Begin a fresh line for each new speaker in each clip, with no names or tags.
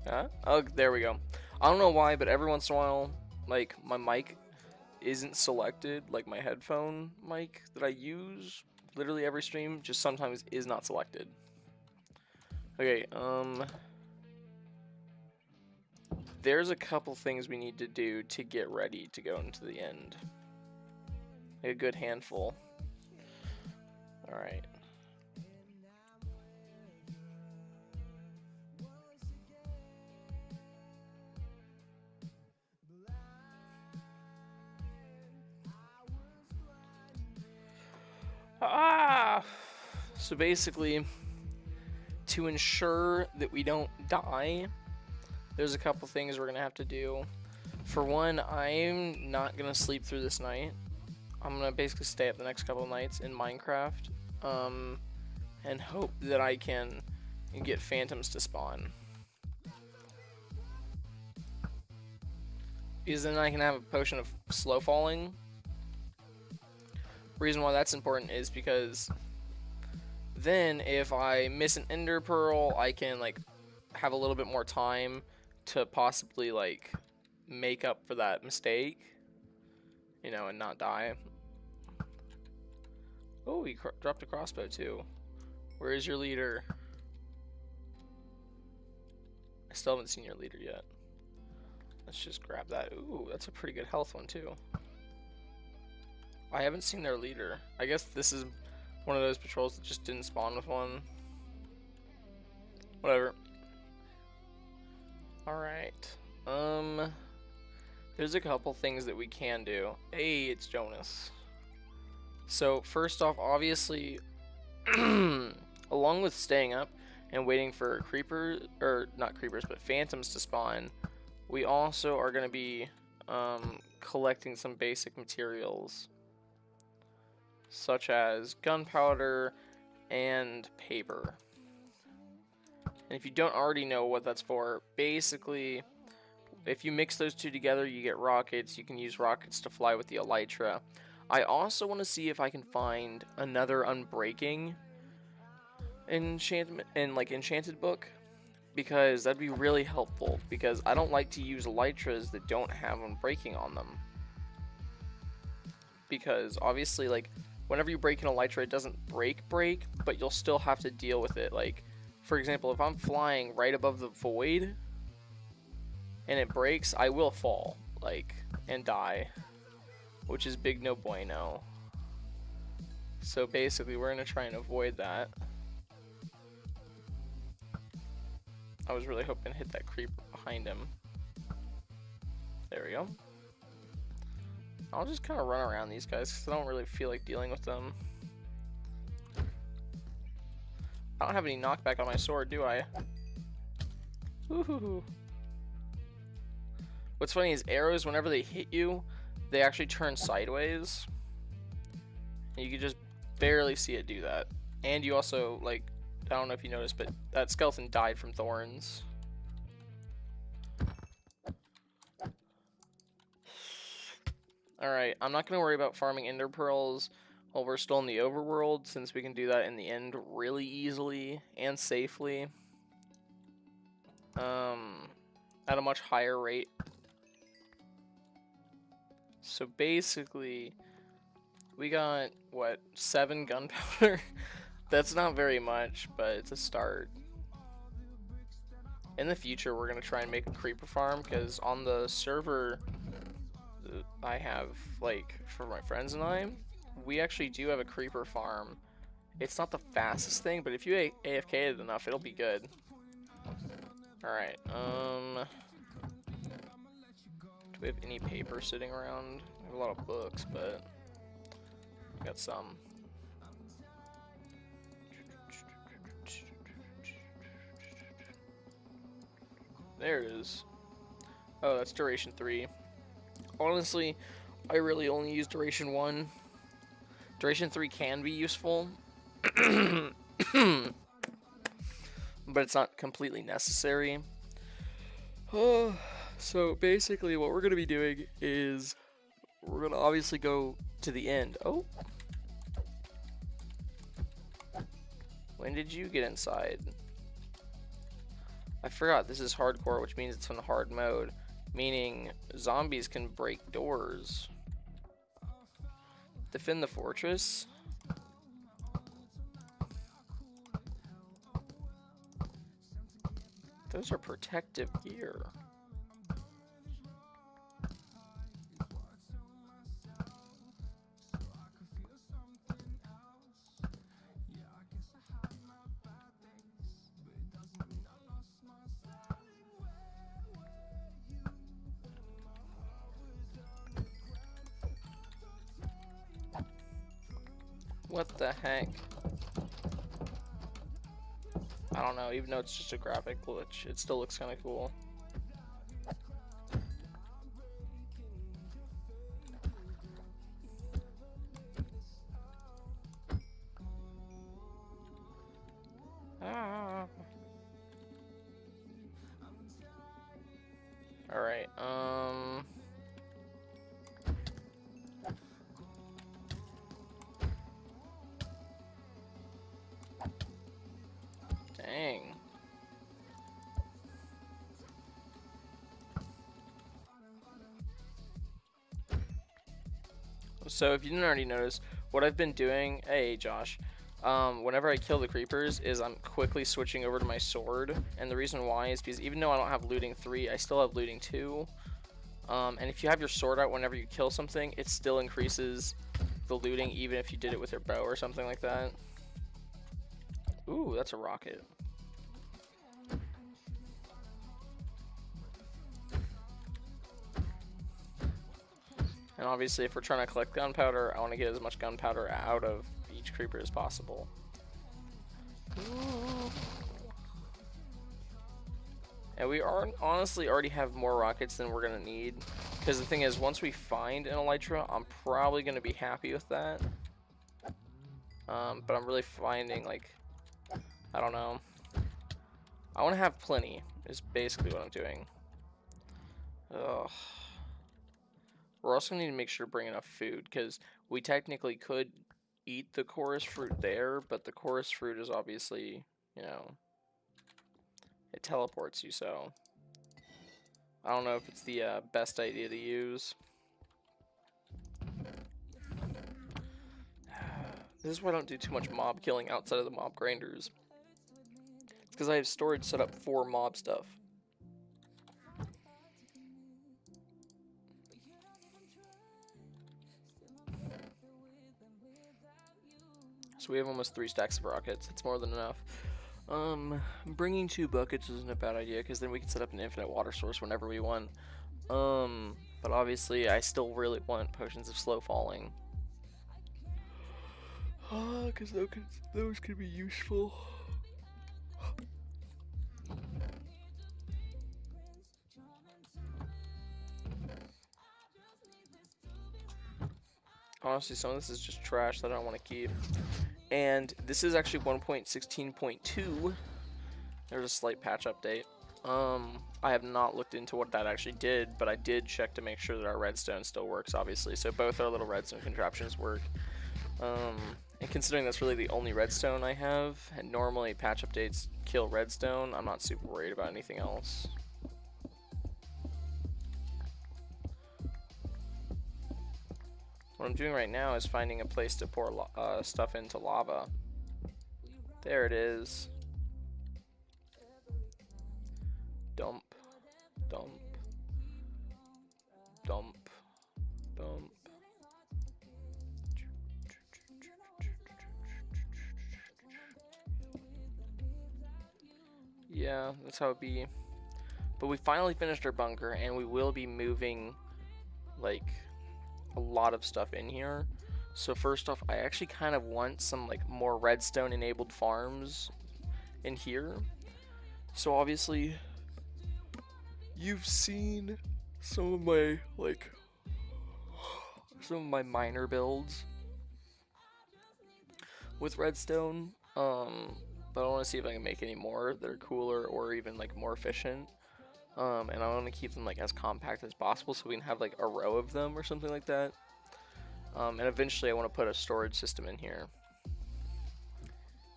Huh? Oh, there we go. I don't know why, but every once in a while, like, my mic isn't selected. Like, my headphone mic that I use literally every stream just sometimes is not selected. Okay, there's a couple things we need to do to get ready to go into the end. A good handful. Alright. So basically, to ensure that we don't die, there's a couple things we're gonna have to do. For one, I'm not gonna sleep through this night. I'm gonna basically stay up the next couple of nights in Minecraft, and hope that I can get phantoms to spawn. Because then I can have a potion of slow falling. Reason why that's important is because then if I miss an ender pearl, I can like have a little bit more time to possibly like make up for that mistake, you know, and not die. Oh, he dropped a crossbow too. Where is your leader? I still haven't seen your leader yet. Let's just grab that. Ooh, that's a pretty good health one too. I haven't seen their leader. I guess this is one of those patrols that just didn't spawn with one. Whatever. Alright. There's a couple things that we can do. Hey, it's Jonas. So, first off, obviously, along with staying up and waiting for creepers, or not creepers, but phantoms to spawn, we also are going to be collecting some basic materials, such as gunpowder and paper. And if you don't already know what that's for, basically, if you mix those two together, you get rockets. You can use rockets to fly with the Elytra. I also want to see if I can find another unbreaking enchantment and like enchanted book, because that'd be really helpful, because I don't like to use Elytras that don't have unbreaking on them. Because obviously, like, whenever you break an Elytra, it doesn't break, but you'll still have to deal with it. Like, for example, if I'm flying right above the void and it breaks, I will fall, like, and die, which is big no bueno. So basically, we're gonna try and avoid that. I was really hoping to hit that creep behind him. There we go. I'll just kind of run around these guys because I don't really feel like dealing with them. I don't have any knockback on my sword, do I? Woohoo! What's funny is arrows, whenever they hit you, they actually turn sideways. And you can just barely see it do that. And you also, like, I don't know if you noticed, but that skeleton died from thorns. Alright, I'm not going to worry about farming ender pearls while we're still in the overworld, since we can do that in the end really easily and safely. At a much higher rate. So basically, we got, what, 7 gunpowder? That's not very much, but it's a start. In the future, we're going to try and make a creeper farm, because on the server I have, like, for my friends and I, we actually do have a creeper farm. It's not the fastest thing, but if you AFK it enough, it'll be good. Alright, do we have any paper sitting around? I have a lot of books, but I got some. There it is. Oh, that's duration 3. Honestly, I really only use duration 1. Duration 3 can be useful, but it's not completely necessary. So basically what we're going to be doing is we're going to obviously go to the end. Oh. When did you get inside? I forgot this is hardcore, which means it's on hard mode, meaning zombies can break doors. Defend the fortress. Those are protective gear. What the heck? I don't know, even though it's just a graphic glitch, it still looks kind of cool. Ah. Alright, dang. So if you didn't already notice, what I've been doing, hey Josh, whenever I kill the creepers is I'm quickly switching over to my sword, and the reason why is because even though I don't have looting 3, I still have looting 2, and if you have your sword out whenever you kill something, it still increases the looting even if you did it with your bow or something like that. Ooh, that's a rocket. And obviously if we're trying to collect gunpowder, I want to get as much gunpowder out of each creeper as possible. And we honestly already have more rockets than we're going to need. Because the thing is, once we find an Elytra, I'm probably going to be happy with that. But I'm really finding, like, I don't know. I want to have plenty, is basically what I'm doing. Ugh. We're also going to need to make sure to bring enough food, because we technically could eat the chorus fruit there, but the chorus fruit is obviously, you know, it teleports you, so I don't know if it's the best idea to use. This is why I don't do too much mob killing outside of the mob grinders. It's because I have storage set up for mob stuff. So we have almost 3 stacks of rockets. It's more than enough. Bringing 2 buckets isn't a bad idea, because then we can set up an infinite water source whenever we want. But obviously I still really want potions of slow falling. Because those could be useful. Honestly, some of this is just trash that I don't want to keep. And this is actually 1.16.2. There's a slight patch update. I have not looked into what that actually did, but I did check to make sure that our redstone still works, obviously. So both our little redstone contraptions work. And considering that's really the only redstone I have, and normally patch updates kill redstone, I'm not super worried about anything else. What I'm doing right now is finding a place to pour stuff into lava. There it is. Dump, dump, dump, dump. Yeah, that's how it be. But we finally finished our bunker, and we will be moving, like, a lot of stuff in here. So first off, I actually kind of want some, like, more redstone enabled farms in here. So obviously, you've seen some of my, like, some of my miner builds with redstone. But I want to see if I can make any more that are cooler or even like more efficient. And I want to keep them like as compact as possible so we can have like a row of them or something like that. And eventually I want to put a storage system in here.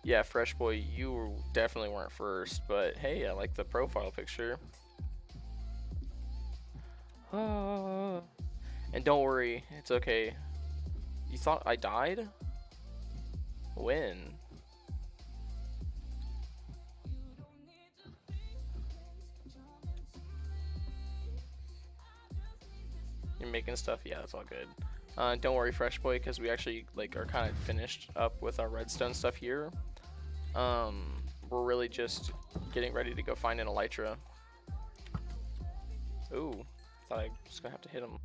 Yeah, Fresh Boy, you definitely weren't first, but hey, I like the profile picture. Ah. And don't worry, it's okay. You thought I died? When? You're making stuff? Yeah, that's all good. Don't worry, Fresh Boy, because we actually like are kind of finished up with our redstone stuff here. We're really just getting ready to go find an Elytra. Ooh, thought I was gonna have to hit him.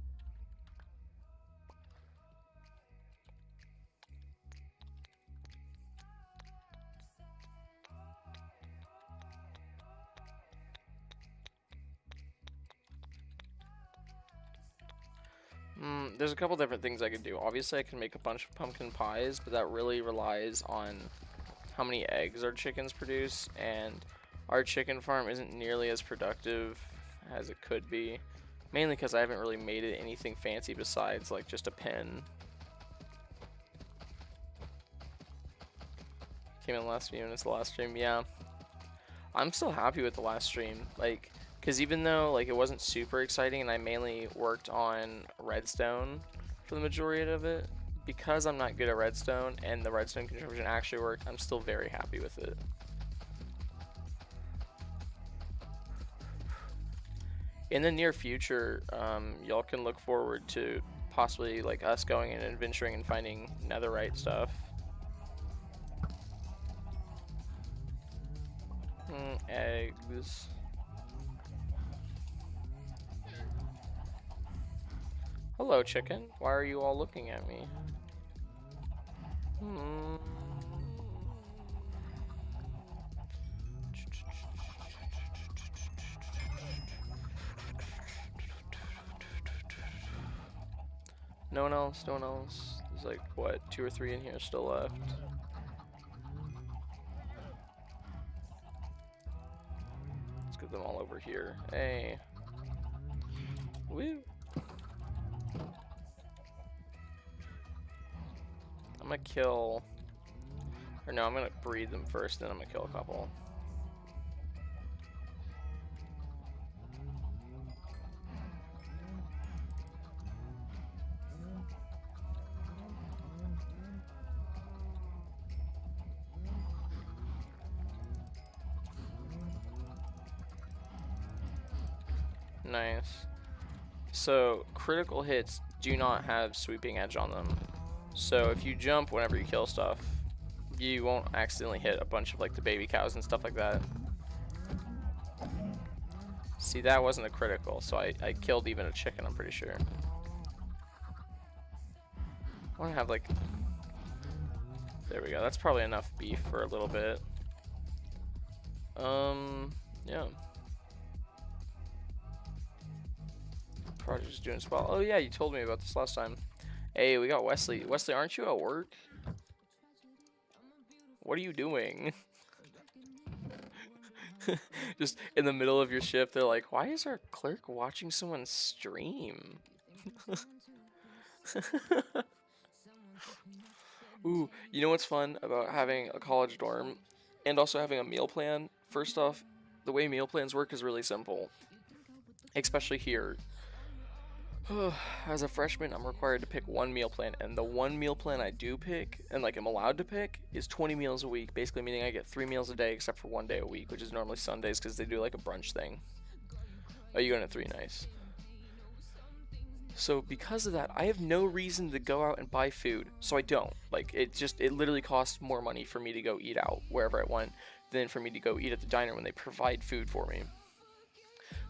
There's a couple different things I could do. Obviously, I can make a bunch of pumpkin pies, but that really relies on how many eggs our chickens produce, and our chicken farm isn't nearly as productive as it could be. Mainly because I haven't really made it anything fancy besides like just a pen. Came in the last few minutes of the last stream, yeah. I'm still happy with the last stream, like, because even though like it wasn't super exciting and I mainly worked on redstone for the majority of it, because I'm not good at redstone and the redstone construction actually worked, I'm still very happy with it. In the near future, y'all can look forward to possibly like us going and adventuring and finding netherite stuff. Eggs. Hello, chicken. Why are you all looking at me? No one else, no one else. There's like, what, 2 or 3 in here still left. Let's get them all over here. Hey. Woo. I'm gonna kill, or no, I'm gonna breed them first, then I'm gonna kill a couple. Nice. So critical hits do not have sweeping edge on them. So if you jump whenever you kill stuff, you won't accidentally hit a bunch of like the baby cows and stuff like that. See, that wasn't a critical, so I killed even a chicken, I'm pretty sure. I want to have like, there we go, that's probably enough beef for a little bit. Yeah. Project's doing well. Oh yeah, you told me about this last time. Hey, we got Wesley. Wesley, aren't you at work? What are you doing? Just in the middle of your shift, they're like, why is our clerk watching someone stream? Ooh, you know what's fun about having a college dorm and also having a meal plan? First off, the way meal plans work is really simple, especially here. As a freshman, I'm required to pick one meal plan, and the one meal plan I do pick, and like I'm allowed to pick, is 20 meals a week, basically meaning I get 3 meals a day except for 1 day a week, which is normally Sundays because they do like a brunch thing. Oh, you going to 3, nice. So because of that, I have no reason to go out and buy food, so I don't. Like, it literally costs more money for me to go eat out wherever I want than for me to go eat at the diner when they provide food for me.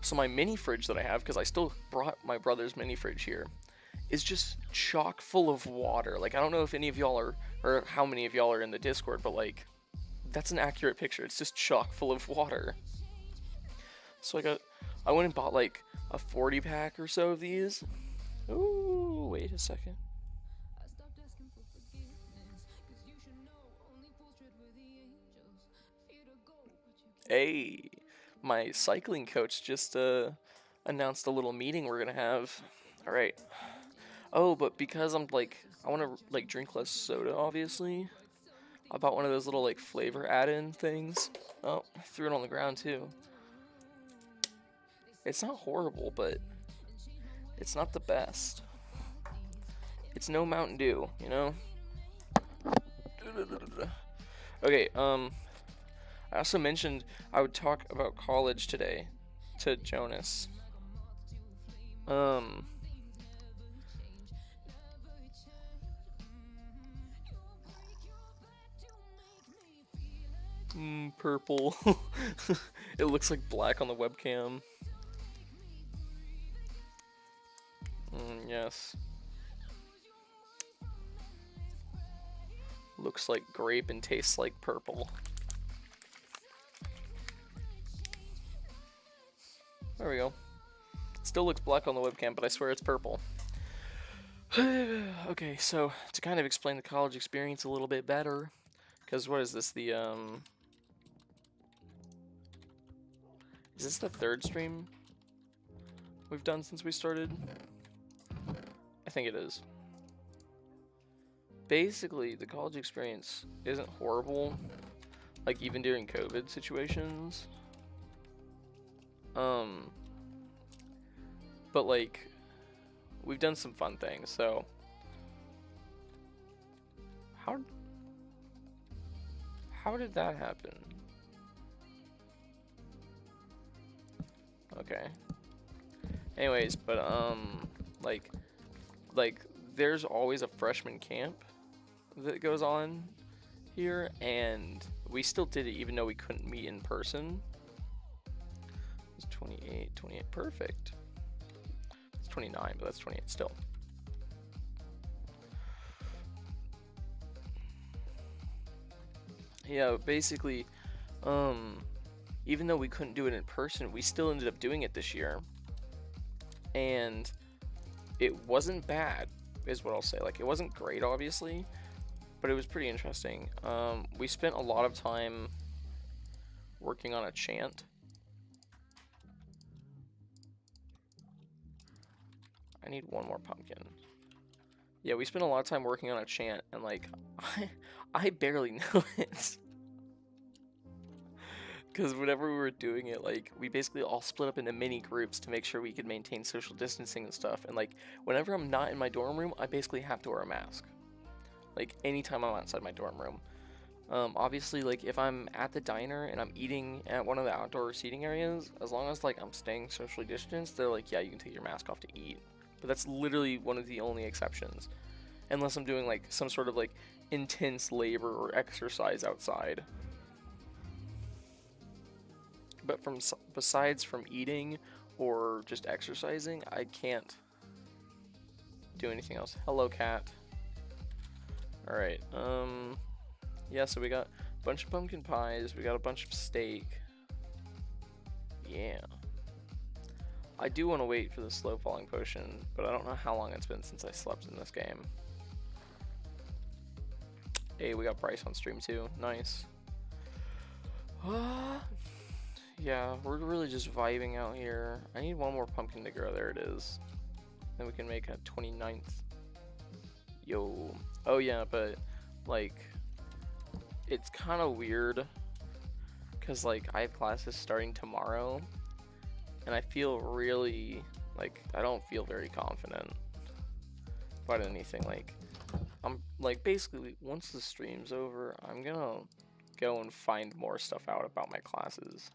So my mini fridge that I have, because I still brought my brother's mini fridge here, is just chock full of water. Like, I don't know if any of y'all are, or how many of y'all are in the Discord, but like, that's an accurate picture. It's just chock full of water. So I went and bought like a 40 pack or so of these. Ooh, wait a second. Hey, my cycling coach just announced a little meeting we're gonna have. All right. Oh, but because I'm like, I want to like drink less soda, obviously. I bought one of those little like flavor add-in things. Oh, I threw it on the ground too. It's not horrible, but it's not the best. It's no Mountain Dew, you know? Okay, I also mentioned I would talk about college today to Jonas. Purple. It looks like black on the webcam. Yes. Looks like grape and tastes like purple. There we go. Still looks black on the webcam, but I swear it's purple. Okay, so to kind of explain the college experience a little bit better, because what is this, is this the third stream we've done since we started? I think it is. Basically, the college experience isn't horrible, like even during COVID situations. But like, we've done some fun things, so. How did that happen? Okay. Anyways, but like there's always a freshman camp that goes on here, and we still did it even though we couldn't meet in person. It's 28, perfect. It's 29, but that's 28 still. Yeah, basically, even though we couldn't do it in person, we still ended up doing it this year. And it wasn't bad, is what I'll say. Like, it wasn't great, obviously, but it was pretty interesting. We spent a lot of time working on a chant. I need one more pumpkin. Yeah, we spent a lot of time working on a chant, and like, I barely know it. Because whenever we were doing it, like, we basically all split up into mini groups to make sure we could maintain social distancing and stuff. And like, whenever I'm not in my dorm room, I basically have to wear a mask. Like, anytime I'm outside my dorm room. Obviously, like, if I'm at the diner and I'm eating at one of the outdoor seating areas, as long as like I'm staying socially distanced, they're like, yeah, you can take your mask off to eat. But that's literally one of the only exceptions. Unless I'm doing like some sort of like intense labor or exercise outside. But besides from eating or just exercising, I can't do anything else. Hello, cat. Alright, yeah, so we got a bunch of pumpkin pies, we got a bunch of steak. Yeah. I do want to wait for the slow falling potion, but I don't know how long it's been since I slept in this game. Hey, we got Bryce on stream too. Nice. Yeah, we're really just vibing out here. I need one more pumpkin to grow. There it is. Then we can make a 29th. Yo. Oh yeah, but like, it's kind of weird because like I have classes starting tomorrow, and I feel really like I don't feel very confident about anything. Like, I'm like, basically once the stream's over, I'm gonna go and find more stuff out about my classes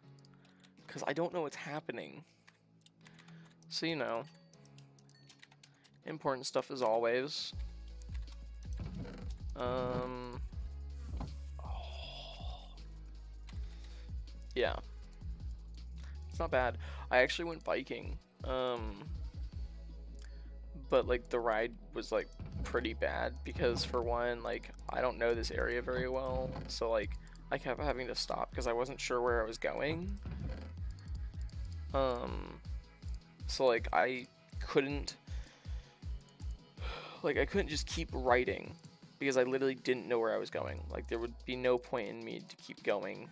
because I don't know what's happening. So, you know, important stuff as always. Yeah, it's not bad. I actually went biking, but like the ride was like pretty bad because, for one, like I don't know this area very well, so like I kept having to stop because I wasn't sure where I was going. So like I couldn't just keep riding because I literally didn't know where I was going. Like, there would be no point in me to keep going.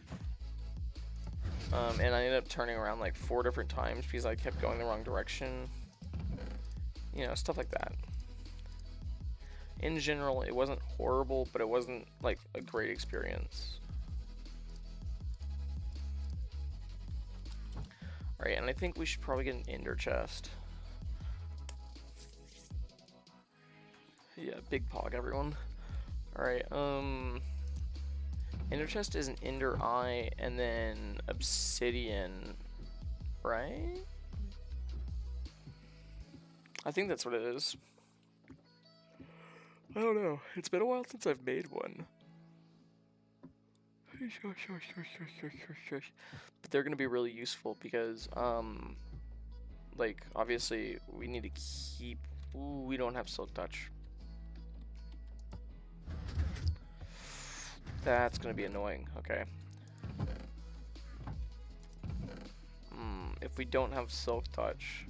And I ended up turning around like 4 different times because I kept going the wrong direction. You know, stuff like that. in general, it wasn't horrible, but it wasn't like a great experience. Alright, and I think we should probably get an ender chest. Yeah, big pog, everyone. Alright, ender chest is an ender eye and then obsidian, right? I think that's what it is. I don't know. It's been a while since I've made one. But they're gonna be really useful because, like, obviously we need to keep. Ooh, we don't have silk touch. That's gonna be annoying. Okay. If we don't have silk touch,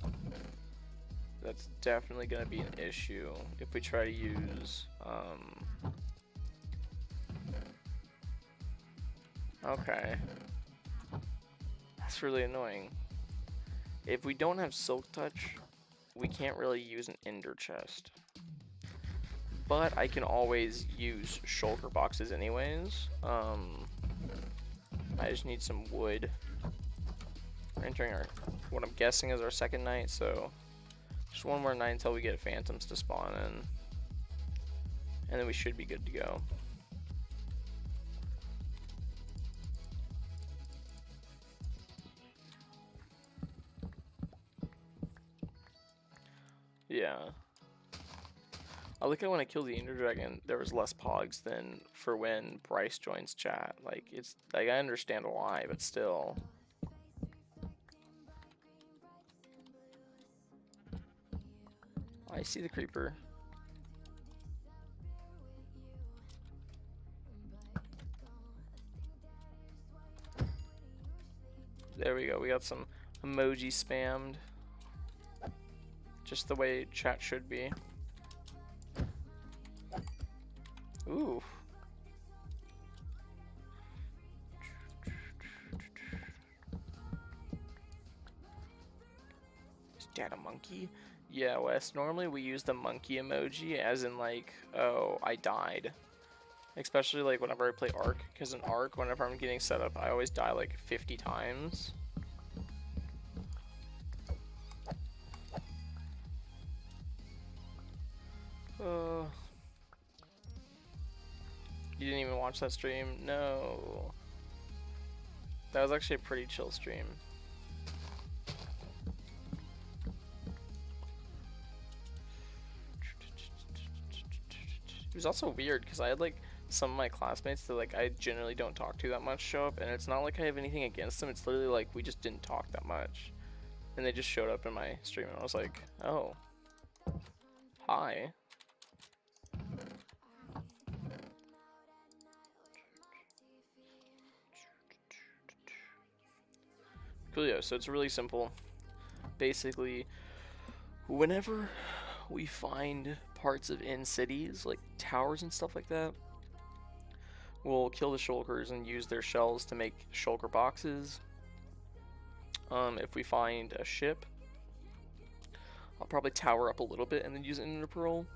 that's definitely gonna be an issue if we try to use, okay. That's really annoying. If we don't have silk touch, we can't really use an ender chest. But I can always use shulker boxes anyways. I just need some wood. We're entering our, what I'm guessing is our second night, so just one more night until we get phantoms to spawn in. And then we should be good to go. Yeah. I like how when I killed the Ender Dragon, there was less pogs than for when Bryce joins chat. Like, it's, like, I understand why, but still. I see the creeper. There we go, we got some emoji spammed. Just the way chat should be. Ooh. Is Dad a monkey? Yeah, Wes, normally we use the monkey emoji as in like, oh, I died. Especially like whenever I play Ark, because in Ark, whenever I'm getting set up, I always die like 50 times. You didn't even watch that stream? No. That was actually a pretty chill stream. It was also weird because I had like some of my classmates that like I generally don't talk to that much show up, and it's not like I have anything against them. It's literally like we just didn't talk that much, and they just showed up in my stream, and I was like, oh, hi. Coolio. So it's really simple. Basically, whenever we find parts of in cities, like towers and stuff like that, we'll kill the shulkers and use their shells to make shulker boxes. If we find a ship, I'll probably tower up a little bit and then use Ender Pearl.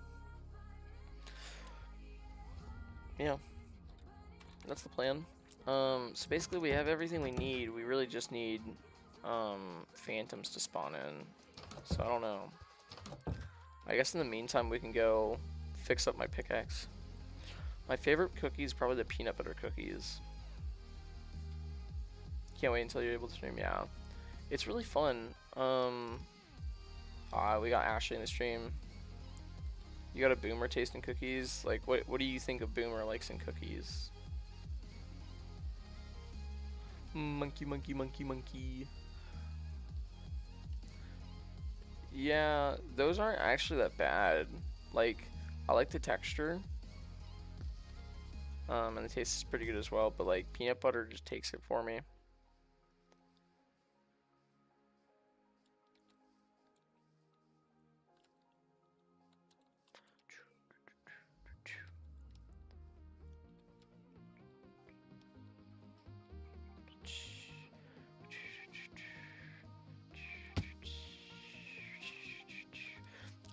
Yeah, that's the plan. So basically we have everything we need. We really just need phantoms to spawn in. So I don't know. I guess in the meantime we can go fix up my pickaxe. My favorite cookie is probably the peanut butter cookies. Can't wait until you're able to stream. Yeah, it's really fun. We got Ashley in the stream. You got a Boomer tasting cookies. Like, what do you think a Boomer likes in cookies? Monkey, monkey, monkey, monkey. Yeah, those aren't actually that bad. Like, I like the texture. And the taste is pretty good as well, but like peanut butter just takes it for me.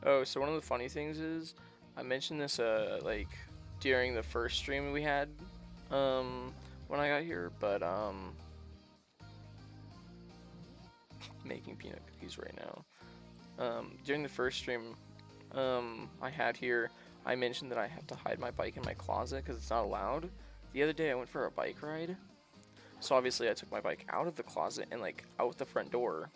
Oh, so one of the funny things is I mentioned this like during the first stream we had when I got here, but making peanut cookies right now. During the first stream I had here, I mentioned that I have to hide my bike in my closet because it's not allowed. The other day I went for a bike ride, so obviously I took my bike out of the closet and like out the front door.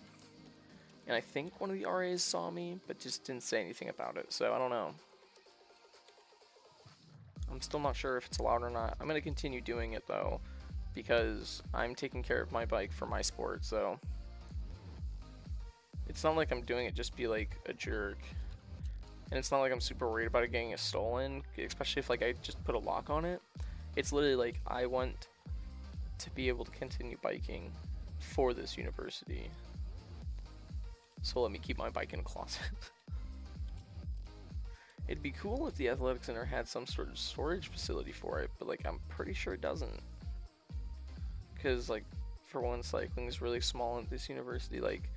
And I think one of the RAs saw me, but just didn't say anything about it, so I don't know. I'm still not sure if it's allowed or not. I'm going to continue doing it though, because I'm taking care of my bike for my sport, so it's not like I'm doing it just to be like a jerk. And it's not like I'm super worried about it getting it stolen, especially if like I just put a lock on it. It's literally like I want to be able to continue biking for this university. So let me keep my bike in a closet. It'd be cool if the athletic center had some sort of storage facility for it, but like I'm pretty sure it doesn't. Because like for one, cycling is really small at this university. Like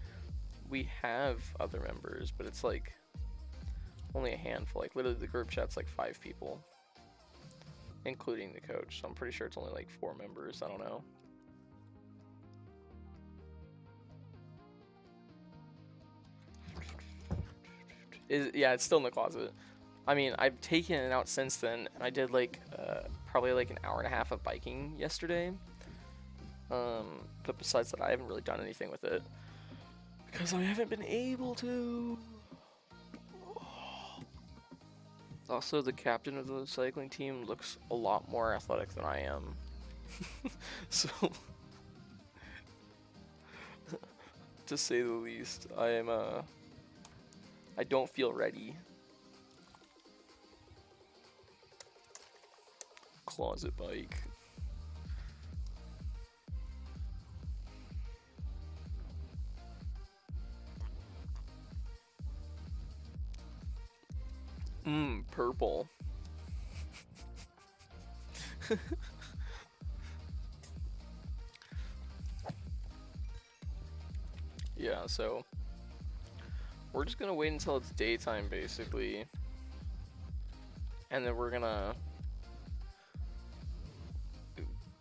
we have other members, but it's like only a handful. Like literally the group chat's like 5 people, including the coach. So I'm pretty sure it's only like 4 members. I don't know. Yeah, it's still in the closet. I mean, I've taken it out since then, and I did like probably like an hour and a half of biking yesterday. But besides that, I haven't really done anything with it because I haven't been able to. Also, the captain of the cycling team looks a lot more athletic than I am. So, to say the least, I don't feel ready. Closet bike. Purple. Yeah, so we're just gonna wait until it's daytime basically, and then we're gonna,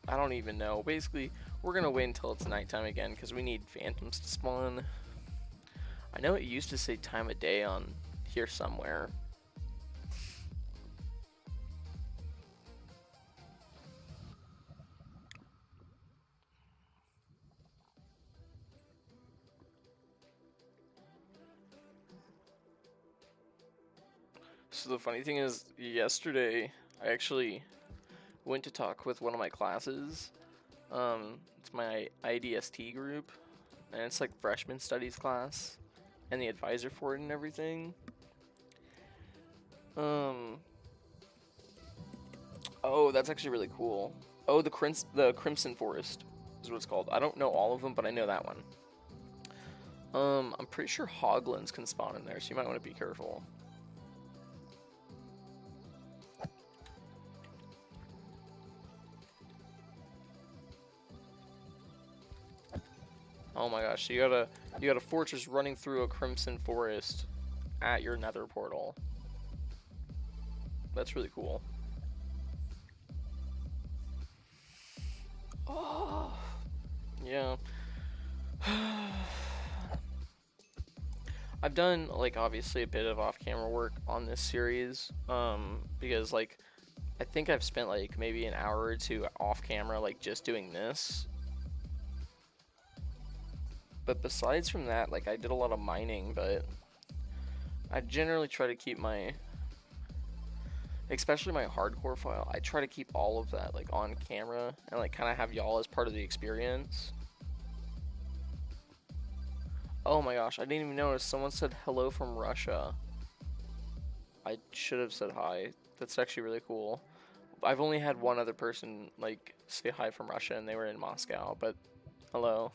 I don't even know, basically we're gonna wait until it's nighttime again because we need phantoms to spawn. I know it used to say time of day on here somewhere. So the funny thing is, yesterday I actually went to talk with one of my classes. It's my IDST group, and it's like freshman studies class, and the advisor for it and everything. Oh, that's actually really cool. Oh, the Crimson Forest is what it's called. I don't know all of them, but I know that one. I'm pretty sure hoglins can spawn in there, so you might want to be careful. Oh my gosh, you got a fortress running through a Crimson Forest at your nether portal. That's really cool. Oh, yeah. I've done like obviously a bit of off-camera work on this series, because like I think I've spent like maybe an hour or 2 off-camera like just doing this. But besides from that, like I did a lot of mining, but I generally try to keep my, especially my hardcore file, I try to keep all of that like on camera and like kind of have y'all as part of the experience. Oh my gosh, I didn't even notice someone said hello from Russia. I should have said hi. That's actually really cool. I've only had one other person like say hi from Russia, and they were in Moscow, but hello.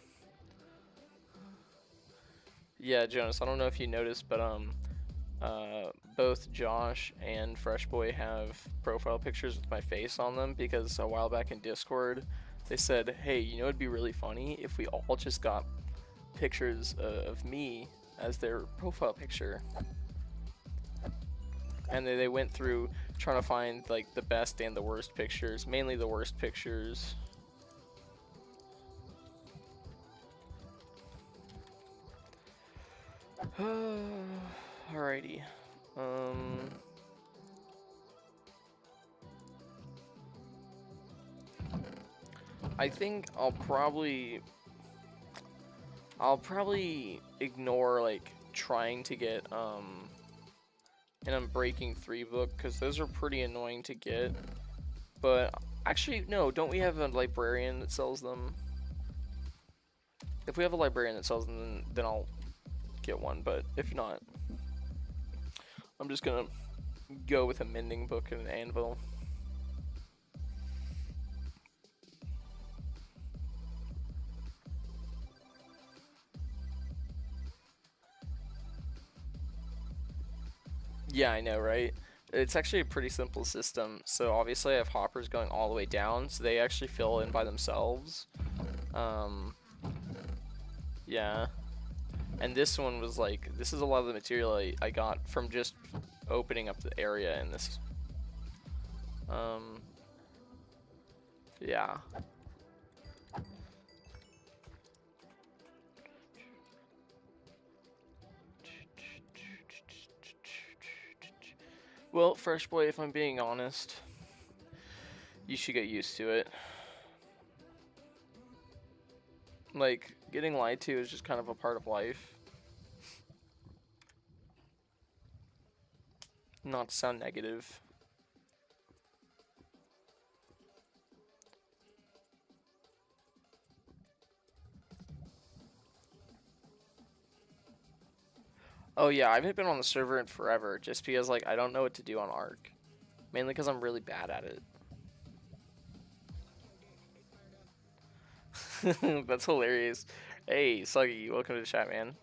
Yeah, Jonas, I don't know if you noticed, but both Josh and Freshboy have profile pictures with my face on them because a while back in Discord, they said, hey, you know it'd be really funny if we all just got pictures of me as their profile picture. and they went through trying to find like the best and the worst pictures, mainly the worst pictures. Alrighty. I think I'll probably ignore like trying to get an Unbreaking 3 book, because those are pretty annoying to get. But actually, no, don't we have a librarian that sells them? If we have a librarian that sells them, then I'll get one, but if not, I'm just gonna go with a mending book and an anvil. Yeah, I know, right? It's actually a pretty simple system. So obviously I have hoppers going all the way down, so they actually fill in by themselves. Yeah. And this one was like, this is a lot of the material I got from just opening up the area in this. Yeah. Well, Fresh Boy, if I'm being honest, you should get used to it. Like, getting lied to is just kind of a part of life. Not to sound negative. Oh yeah, I haven't been on the server in forever, just because like I don't know what to do on Ark. Mainly because I'm really bad at it. That's hilarious. Hey, Sluggy, welcome to the chat, man.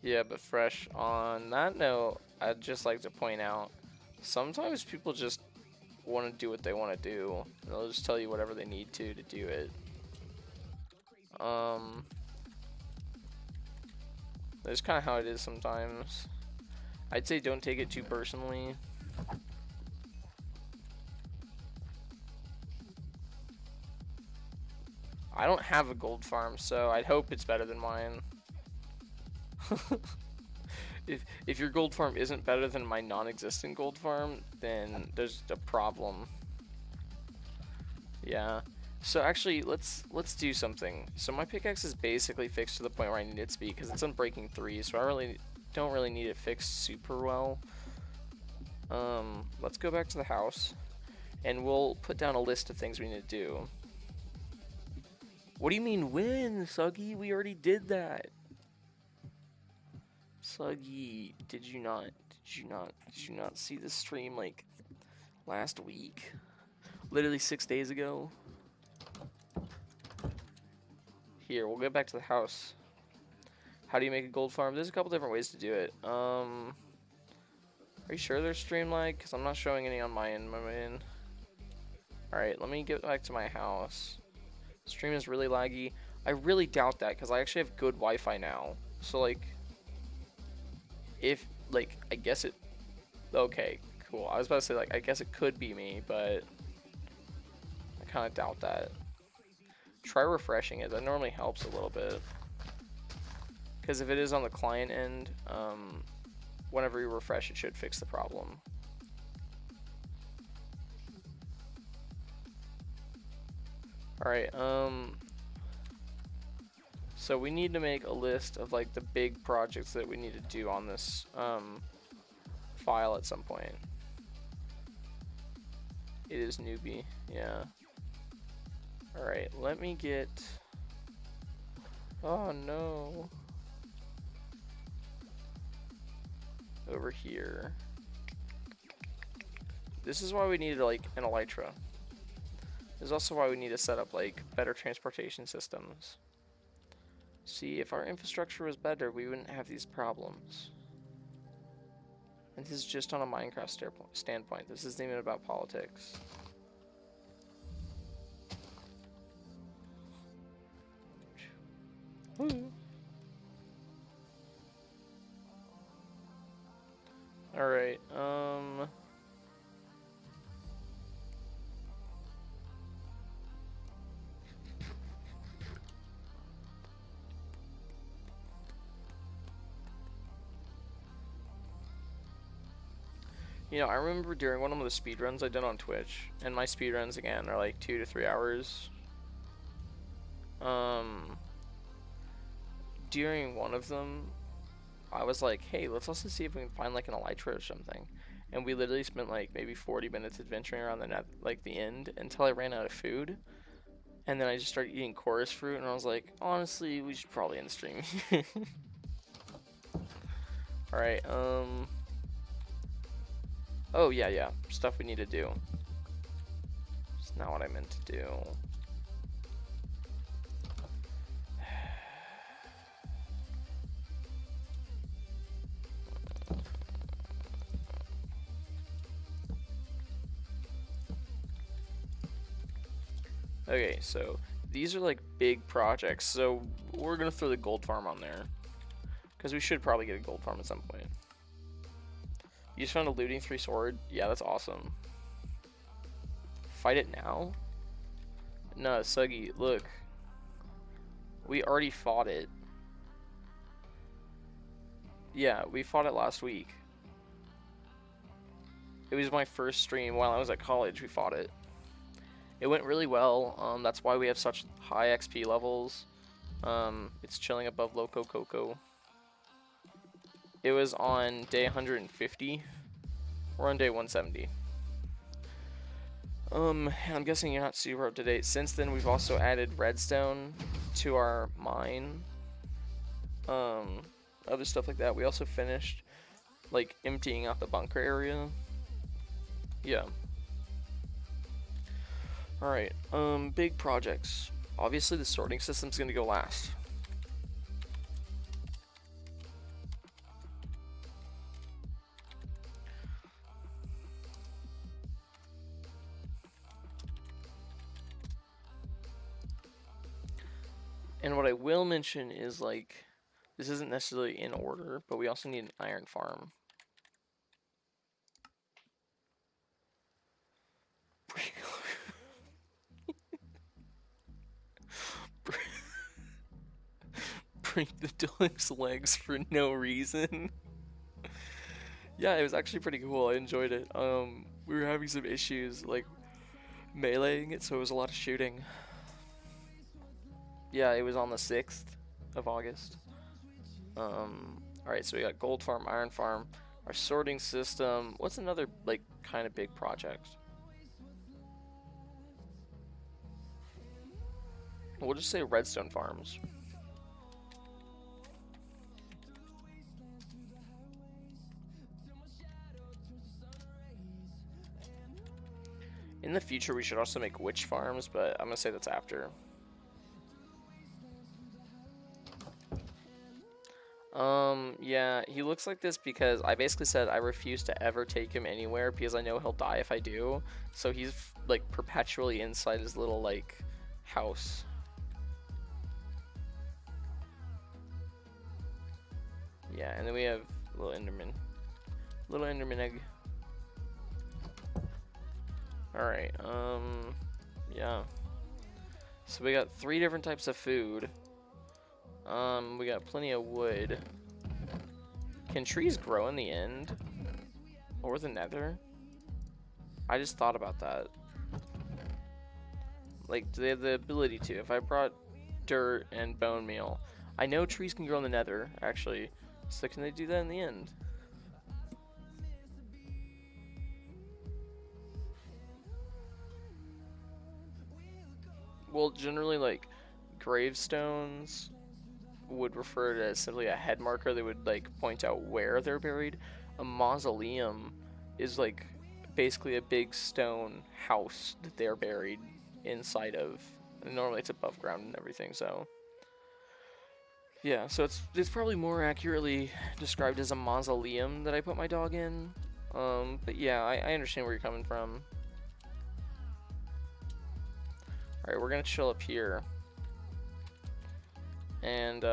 Yeah, but Fresh, on that note, I'd just like to point out, sometimes people just want to do what they want to do. And they'll just tell you whatever they need to do it. That's kind of how it is sometimes. I'd say don't take it too personally. I don't have a gold farm, so I'd hope it's better than mine. If your gold farm isn't better than my non-existent gold farm, then there's a problem. Yeah. So actually, let's do something. So my pickaxe is basically fixed to the point where I need it to be, because it's Unbreaking 3, so I don't really need it fixed super well. Let's go back to the house, and we'll put down a list of things we need to do. What do you mean when, Suggy? We already did that. Suggy, did you not see the stream like last week? Literally 6 days ago. Here, we'll get back to the house. How do you make a gold farm? There's a couple different ways to do it. Are you sure there's stream lag? Because I'm not showing any on my end. Alright, let me get back to my house. Stream is really laggy. I really doubt that, because I actually have good Wi-Fi now. So, like, if, like, I guess it... Okay, cool. I was about to say, like, I guess it could be me, but I kind of doubt that. Try refreshing it. That normally helps a little bit. Because if it is on the client end, whenever you refresh, it should fix the problem. Alright, so we need to make a list of like the big projects that we need to do on this file at some point. It is newbie, yeah. Alright, let me get... Oh no. Over here. This is why we needed like an Elytra. This is also why we need to set up like better transportation systems. See, if our infrastructure was better, we wouldn't have these problems. And this is just on a Minecraft standpoint. This isn't even about politics. Woo. Alright, you know, I remember during one of the speedruns I did on Twitch, and my speedruns again are like 2 to 3 hours. During one of them, I was like, hey, let's also see if we can find like an elytra or something. And we literally spent like maybe 40 minutes adventuring around the end until I ran out of food. And then I just started eating chorus fruit, and I was like, honestly, we should probably end the stream. Alright, oh, yeah, stuff we need to do. It's not what I meant to do. Okay, so these are like big projects, so we're gonna throw the gold farm on there. Because we should probably get a gold farm at some point. You just found a looting 3 sword? Yeah, that's awesome. Fight it now? No, Suggy, look. We already fought it. Yeah, we fought it last week. It was my first stream while I was at college, we fought it. It went really well, that's why we have such high XP levels. It's chilling above Loco Coco. It was on day 150. We're on day 170. I'm guessing you're not super up to date. Since then, we've also added redstone to our mine. Other stuff like that. We also finished, like, emptying out the bunker area. Yeah. Alright, big projects. Obviously, the sorting system's gonna go last. And what I will mention is, like, this isn't necessarily in order, but we also need an iron farm. Break the dog's legs for no reason. Yeah, it was actually pretty cool. I enjoyed it. We were having some issues, like, meleeing it, so it was a lot of shooting. Yeah, it was on the 6th of August. Alright, so we got gold farm, iron farm, our sorting system. What's another, like, kind of big project? We'll just say redstone farms. In the future, we should also make witch farms, but I'm gonna say that's after. Yeah, he looks like this because I basically said I refuse to ever take him anywhere because I know he'll die if I do. So he's, like, perpetually inside his little, like, house. Yeah, and then we have little Enderman. Little Enderman egg. Alright, yeah. So we got 3 different types of food. We got plenty of wood. Can trees grow in the end? Or the nether? I just thought about that. Like, do they have the ability to? If I brought dirt and bone meal. I know trees can grow in the nether, actually. So can they do that in the end? Well, generally, like, gravestones would refer to as simply a head marker that would, like, point out where they're buried. A mausoleum is, like, basically a big stone house that they're buried inside of. And normally it's above ground and everything, so... Yeah, so it's probably more accurately described as a mausoleum that I put my dog in. But yeah, I understand where you're coming from. Alright, we're gonna chill up here. And,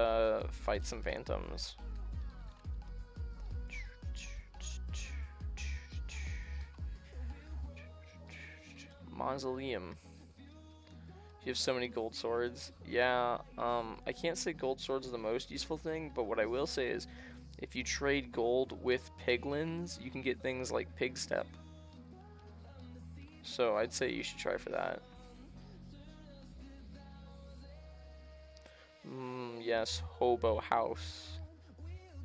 fight some phantoms. Mausoleum. You have so many gold swords. Yeah, I can't say gold swords are the most useful thing, but what I will say is if you trade gold with piglins, you can get things like pig step. So I'd say you should try for that. Yes, hobo house.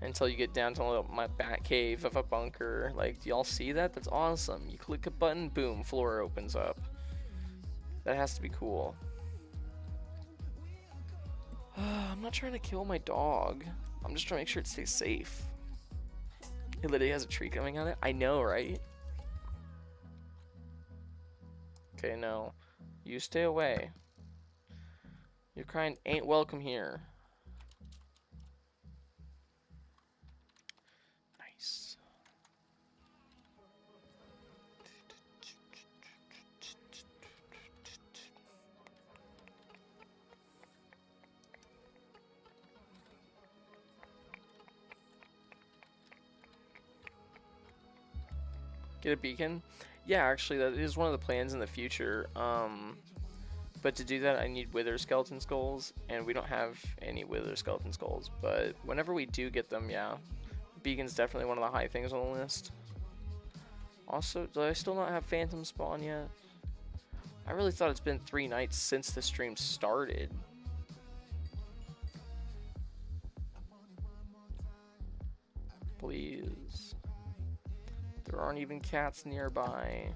Until you get down to my bat cave of a bunker. Like, do y'all see that? That's awesome. You click a button, boom, floor opens up. That has to be cool. I'm not trying to kill my dog. I'm just trying to make sure it stays safe. It literally has a tree coming on it. I know, right? Okay, no. You stay away. Your kind ain't welcome here. Nice. Get a beacon? Yeah, actually, that is one of the plans in the future. But to do that, I need wither skeleton skulls, and we don't have any wither skeleton skulls. But whenever we do get them, yeah, beacon's definitely one of the high things on the list. Also, do I still not have phantom spawn yet? I really thought it's been 3 nights since the stream started. Please. There aren't even cats nearby.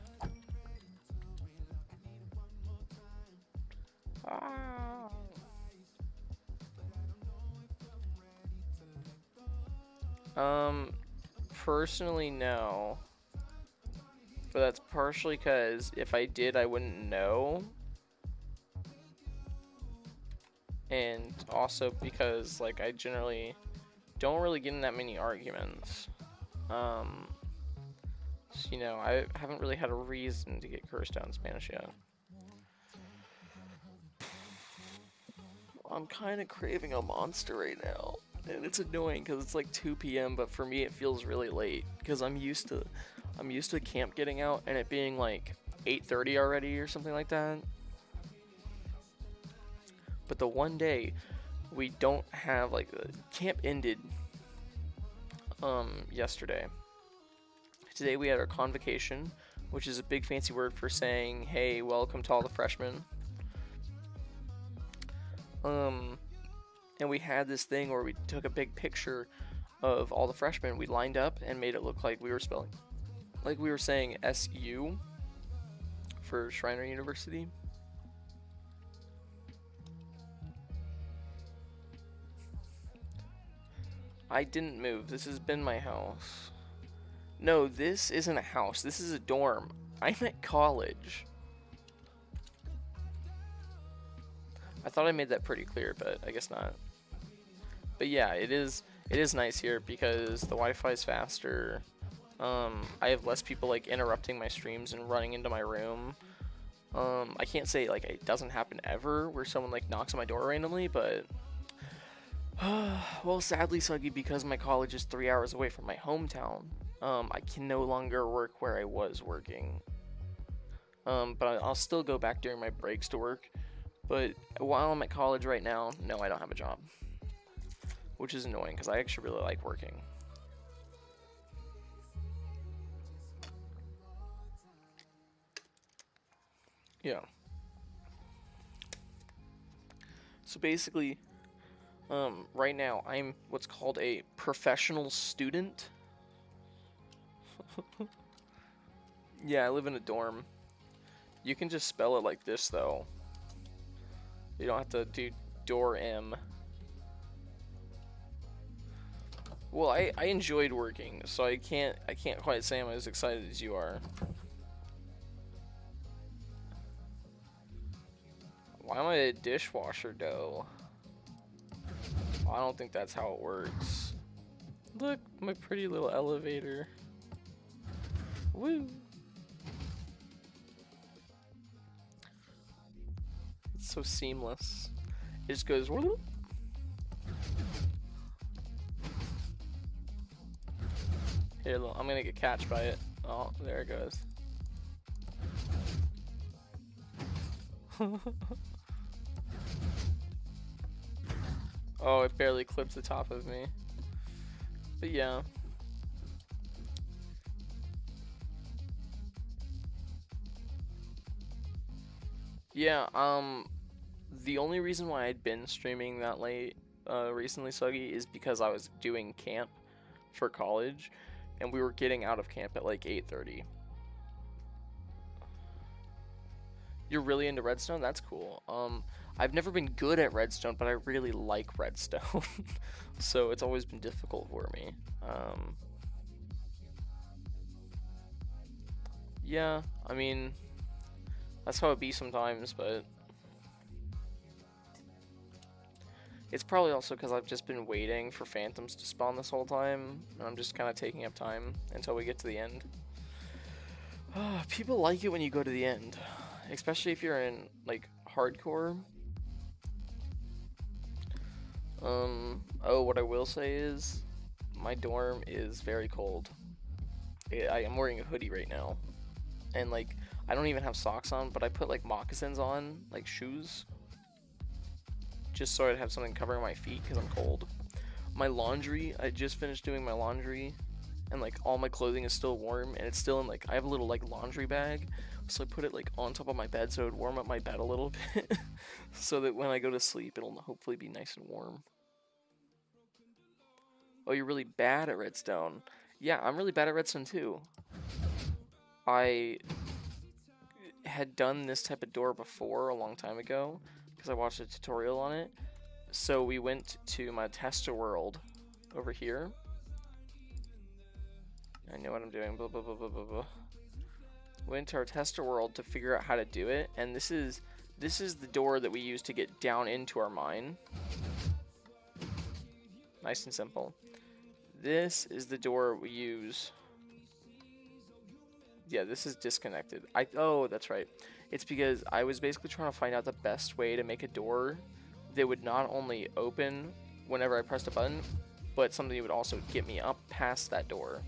Personally, no. But that's partially because if I did, I wouldn't know. And also because, like, I generally don't really get in that many arguments. So, you know, I haven't really had a reason to get cursed out in Spanish yet. I'm kind of craving a monster right now. And it's annoying because it's like 2 p.m. but for me it feels really late because I'm used to camp getting out and it being like 8:30 already or something like that. But the one day we don't have, like, the camp ended yesterday. Today we had our convocation, which is a big fancy word for saying, hey, welcome to all the freshmen. And we had this thing where we took a big picture of all the freshmen. We lined up and made it look like we were spelling, like we were saying SU for Shriner University. I didn't move. This has been my house. No, this isn't a house. This is a dorm. I'm at college. I thought I made that pretty clear, but I guess not. But yeah, it is nice here because the Wi-Fi is faster. I have less people like interrupting my streams and running into my room. I can't say like it doesn't happen ever where someone like knocks on my door randomly, but well, sadly, Suggy, because my college is 3 hours away from my hometown, I can no longer work where I was working. But I'll still go back during my breaks to work. But while I'm at college right now, no, I don't have a job. Which is annoying, because I actually really like working. Yeah. So basically, right now, I'm what's called a professional student. Yeah, I live in a dorm. You can just spell it like this, though. You don't have to do dorm. Well, I enjoyed working, so I can't quite say I'm as excited as you are. Why am I a dishwasher dough? I don't think that's how it works. Look, my pretty little elevator. Woo! It's so seamless. It just goes. Whoop. Here, I'm gonna get catched by it. Oh, there it goes. Oh, it barely clipped the top of me. But yeah. Yeah, the only reason why I'd been streaming that late recently, Suggy, is because I was doing camp for college, and we were getting out of camp at like 8:30. You're really into redstone? That's cool. I've never been good at redstone, but I really like redstone. So it's always been difficult for me. Yeah, I mean, that's how it be sometimes, but it's probably also because I've just been waiting for phantoms to spawn this whole time, and I'm just kind of taking up time until we get to the end. People like it when you go to the end, especially if you're in, like, hardcore. Oh, what I will say is, my dorm is very cold. I am wearing a hoodie right now, and, like, I don't even have socks on, but I put, like, moccasins on, like, shoes, just so I'd have something covering my feet because I'm cold. My laundry, I just finished doing my laundry, and like all my clothing is still warm, and it's still in, like, I have a little like laundry bag, so I put it like on top of my bed so it would warm up my bed a little bit, so that when I go to sleep it'll hopefully be nice and warm. Oh, you're really bad at redstone. Yeah, I'm really bad at redstone too. I had done this type of door before a long time ago because I watched a tutorial on it. So we went to my tester world over here. I know what I'm doing. Blah, blah, blah, blah, blah, blah. Went to our tester world to figure out how to do it, and this is the door that we use to get down into our mine. Nice and simple. This is the door we use. Yeah, this is disconnected. Oh, that's right. It's because I was basically trying to find out the best way to make a door that would not only open whenever I pressed a button, but something that would also get me up past that door.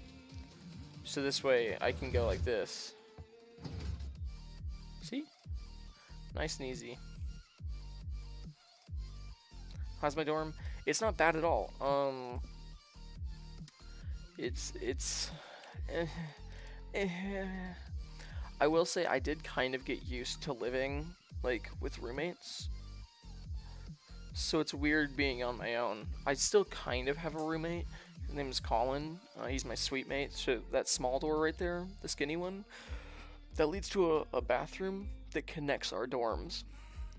So this way I can go like this. See? Nice and easy. How's my dorm? It's not bad at all. I will say I did kind of get used to living like with roommates. So it's weird being on my own. I still kind of have a roommate. His name is Colin. He's my suite mate. So that small door right there, the skinny one, that leads to a bathroom that connects our dorms.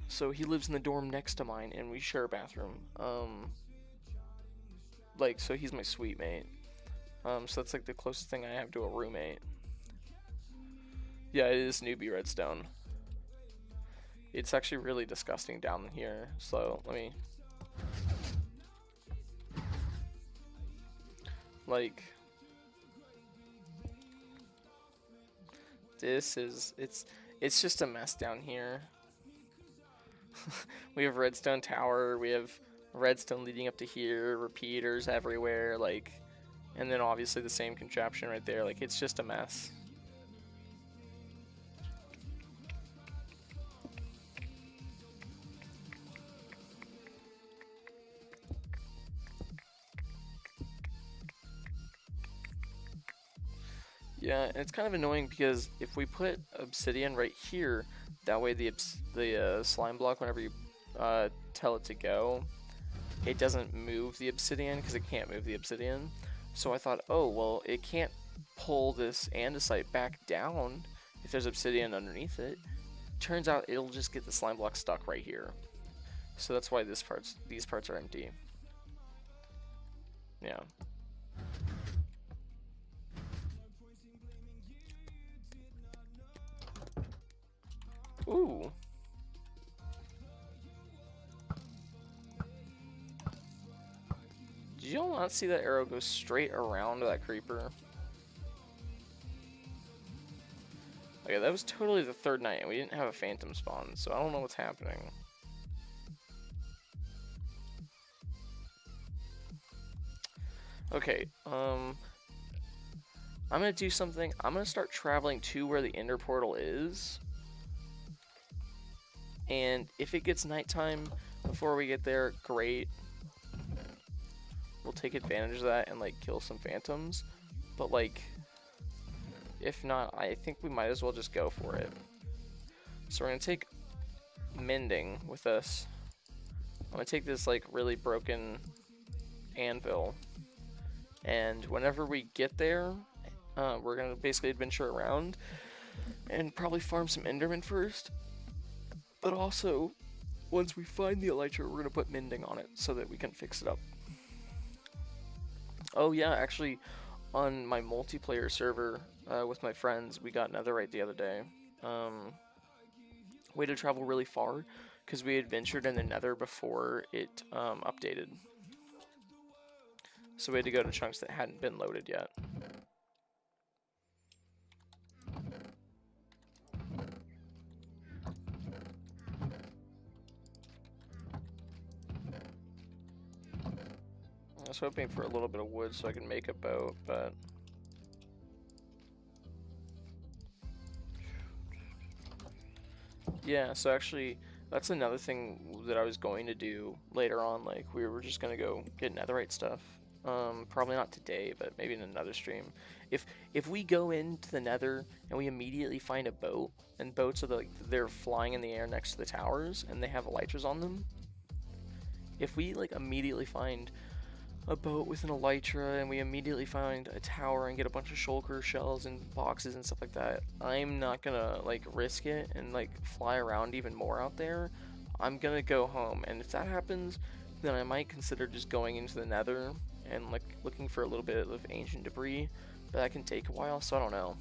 So he lives in the dorm next to mine, and we share a bathroom. So he's my suite mate. So that's like the closest thing I have to a roommate. Yeah, it is newbie redstone. It's actually really disgusting down here. So let me, like, it's just a mess down here. We have redstone tower, we have redstone leading up to here, repeaters everywhere, like, and then obviously the same contraption right there. Like, it's just a mess. Yeah, and it's kind of annoying because if we put obsidian right here, that way the slime block, whenever you tell it to go, it doesn't move the obsidian because it can't move the obsidian. So I thought, oh, well, it can't pull this andesite back down if there's obsidian underneath it. Turns out it'll just get the slime block stuck right here. So that's why these parts are empty. Yeah. Ooh. Did y'all not see that arrow go straight around that creeper? Okay, that was totally the third night, and we didn't have a phantom spawn, so I don't know what's happening. Okay, I'm gonna do something. I'm gonna start traveling to where the ender portal is. And if it gets nighttime before we get there, great. We'll take advantage of that and like kill some phantoms. But like, if not, I think we might as well just go for it. So we're gonna take mending with us. I'm gonna take this like really broken anvil, and whenever we get there, we're gonna basically adventure around and probably farm some enderman first. But also, once we find the elytra, we're gonna put mending on it so that we can fix it up. Oh yeah, actually, on my multiplayer server with my friends, we got netherite the other day. We had to travel really far because we adventured in the nether before it updated. So we had to go to chunks that hadn't been loaded yet. I was hoping for a little bit of wood so I can make a boat, but... Yeah, so actually, that's another thing that I was going to do later on. Like, we were just gonna go get netherite stuff. Probably not today, but maybe in another stream. If we go into the nether and we immediately find a boat, and boats are they're flying in the air next to the towers, and they have elytras on them. If we like immediately find a boat with an elytra and we immediately find a tower and get a bunch of shulker shells and boxes and stuff like that, I'm not gonna like risk it and like fly around even more out there. I'm gonna go home, and if that happens, then I might consider just going into the nether and like looking for a little bit of ancient debris, but that can take a while, so I don't know.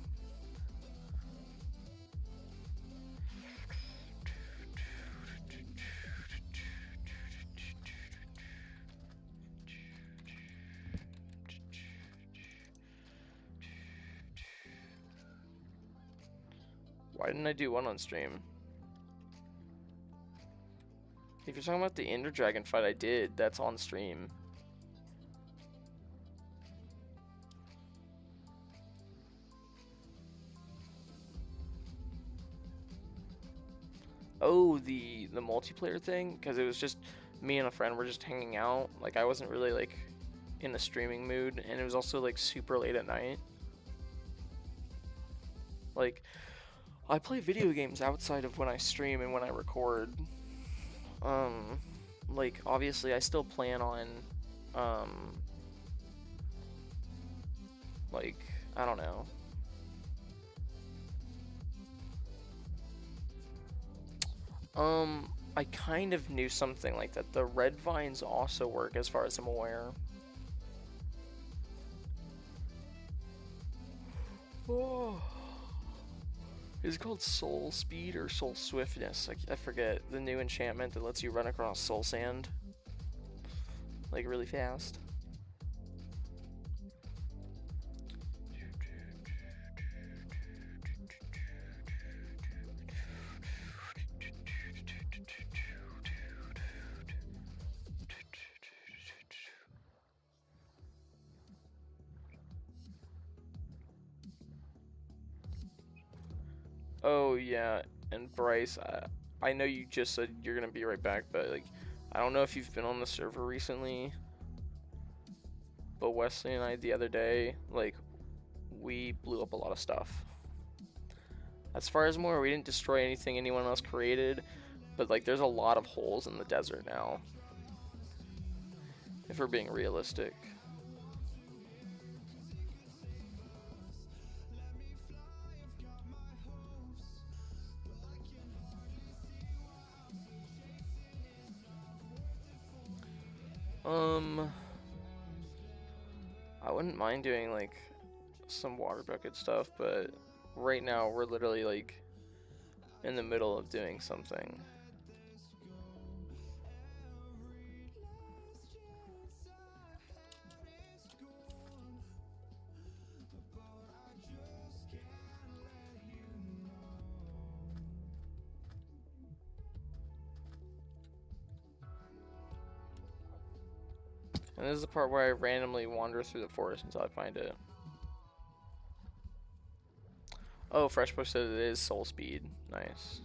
Why didn't I do one on stream? If you're talking about the Ender Dragon fight I did, that's on stream. Oh, the multiplayer thing? Because it was just me and a friend were just hanging out. Like, I wasn't really, like, in a streaming mood, and it was also, like, super late at night. Like, I play video games outside of when I stream and when I record. Like, obviously, I still plan on, like, I don't know. I kind of knew something like that. The red vines also work, as far as I'm aware. Oh. Is it called Soul Speed or Soul Swiftness? I forget. The new enchantment that lets you run across soul sand. Like, really fast. Oh yeah, and Bryce, I know you just said you're gonna be right back, but like, I don't know if you've been on the server recently, but Wesley and I the other day, like, we blew up a lot of stuff. As far as more, we didn't destroy anything anyone else created, but like, there's a lot of holes in the desert now, if we're being realistic. I wouldn't mind doing like some water bucket stuff, but right now we're literally like in the middle of doing something. And this is the part where I randomly wander through the forest until I find it. Oh, Freshbush said it is soul speed. Nice.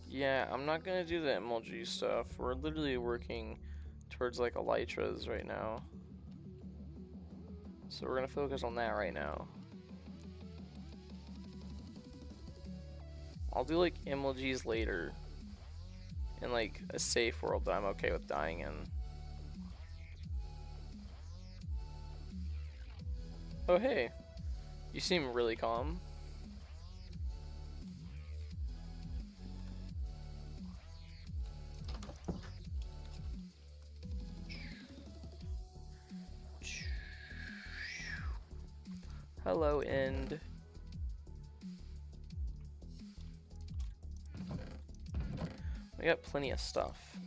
Yeah, I'm not gonna do the MLG stuff. We're literally working towards like Elytras right now. So we're gonna focus on that right now. I'll do like MLGs later. In like a safe world that I'm okay with dying in. Oh hey, you seem really calm. Hello, End. We got plenty of stuff.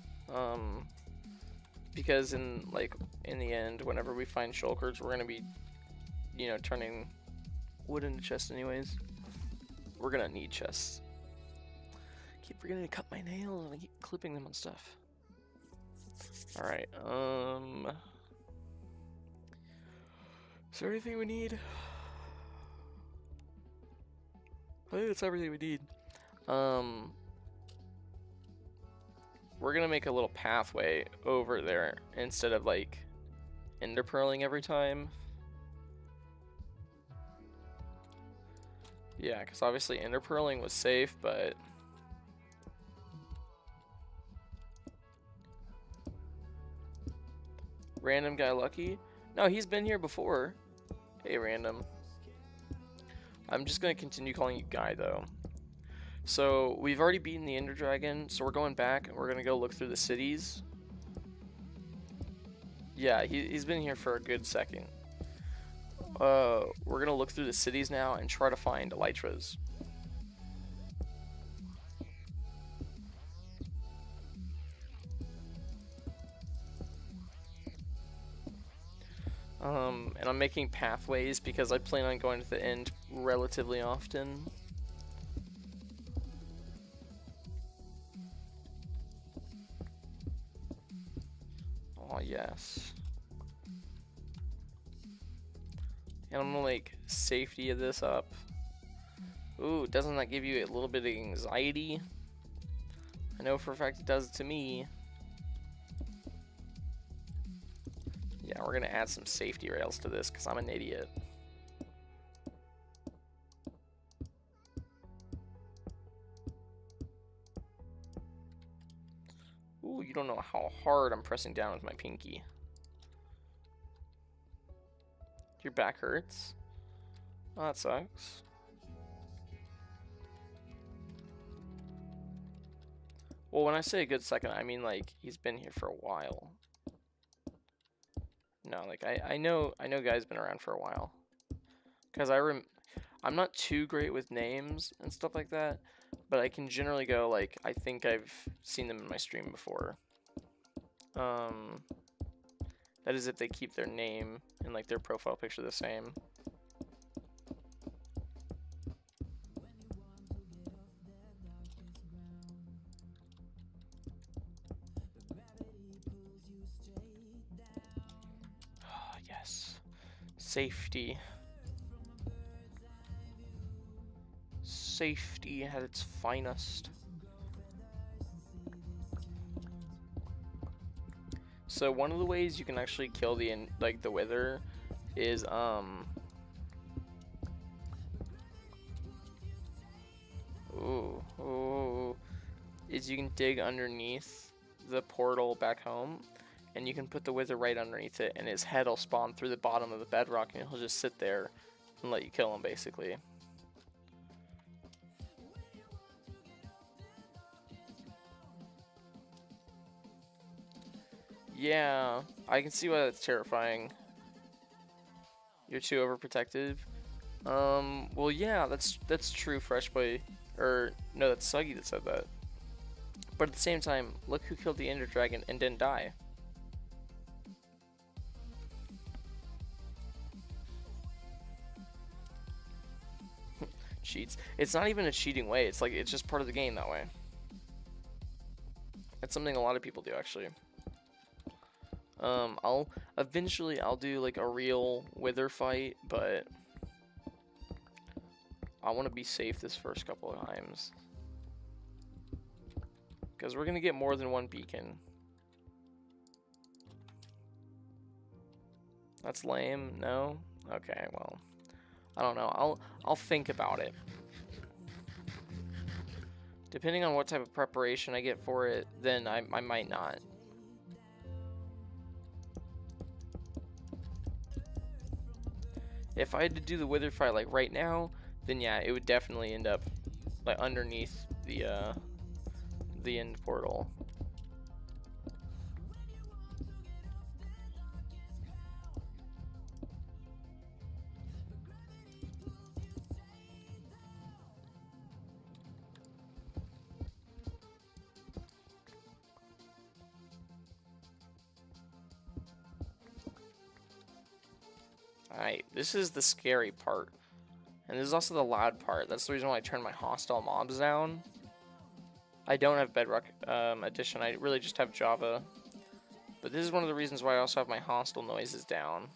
Because in the end, whenever we find shulkers, we're gonna be, you know, turning wood into chests anyways. We're gonna need chests. Keep forgetting to cut my nails and I keep clipping them on stuff. Alright, is there anything we need? I think that's everything we need. We're gonna make a little pathway over there instead of like ender pearling every time. Yeah, because obviously ender pearling was safe, but random guy lucky? No, he's been here before. Hey, random. I'm just gonna continue calling you guy though. So we've already beaten the Ender Dragon, so we're going back and we're gonna go look through the cities. Yeah, he's been here for a good second. We're gonna look through the cities now and try to find Elytras. And I'm making pathways because I plan on going to the end relatively often. Oh, yes. And I'm gonna like safety this up. Ooh, doesn't that give you a little bit of anxiety? I know for a fact it does it to me. Yeah, we're gonna add some safety rails to this because I'm an idiot. Ooh, you don't know how hard I'm pressing down with my pinky. Your back hurts? Oh, that sucks. Well, when I say a good second, I mean like he's been here for a while. No, like I know guys been around for a while. Cause I'm not too great with names and stuff like that, but I can generally go like I think I've seen them in my stream before. That is if they keep their name and like their profile picture the same. Oh, yes. Safety. Safety at its finest. So one of the ways you can actually kill the wither is is you can dig underneath the portal back home and you can put the wither right underneath it and his head will spawn through the bottom of the bedrock and he'll just sit there and let you kill him basically. Yeah, I can see why that's terrifying. You're too overprotective. Well, yeah, that's true, Fresh Boy. Or, no, that's Suggy that said that. But at the same time, look who killed the Ender Dragon and didn't die. Cheats. It's not even a cheating way, it's like, it's just part of the game that way. That's something a lot of people do, actually. Eventually I'll do like a real wither fight, but I want to be safe this first couple of times. Because we're going to get more than one beacon. That's lame. No? Okay, well. I don't know. I'll think about it. Depending on what type of preparation I get for it, then I might not. If I had to do the wither fight like right now, then yeah, it would definitely end up like underneath the end portal. Alright, this is the scary part. And this is also the loud part. That's the reason why I turned my hostile mobs down. I don't have Bedrock Edition, I really just have Java. But this is one of the reasons why I also have my hostile noises down.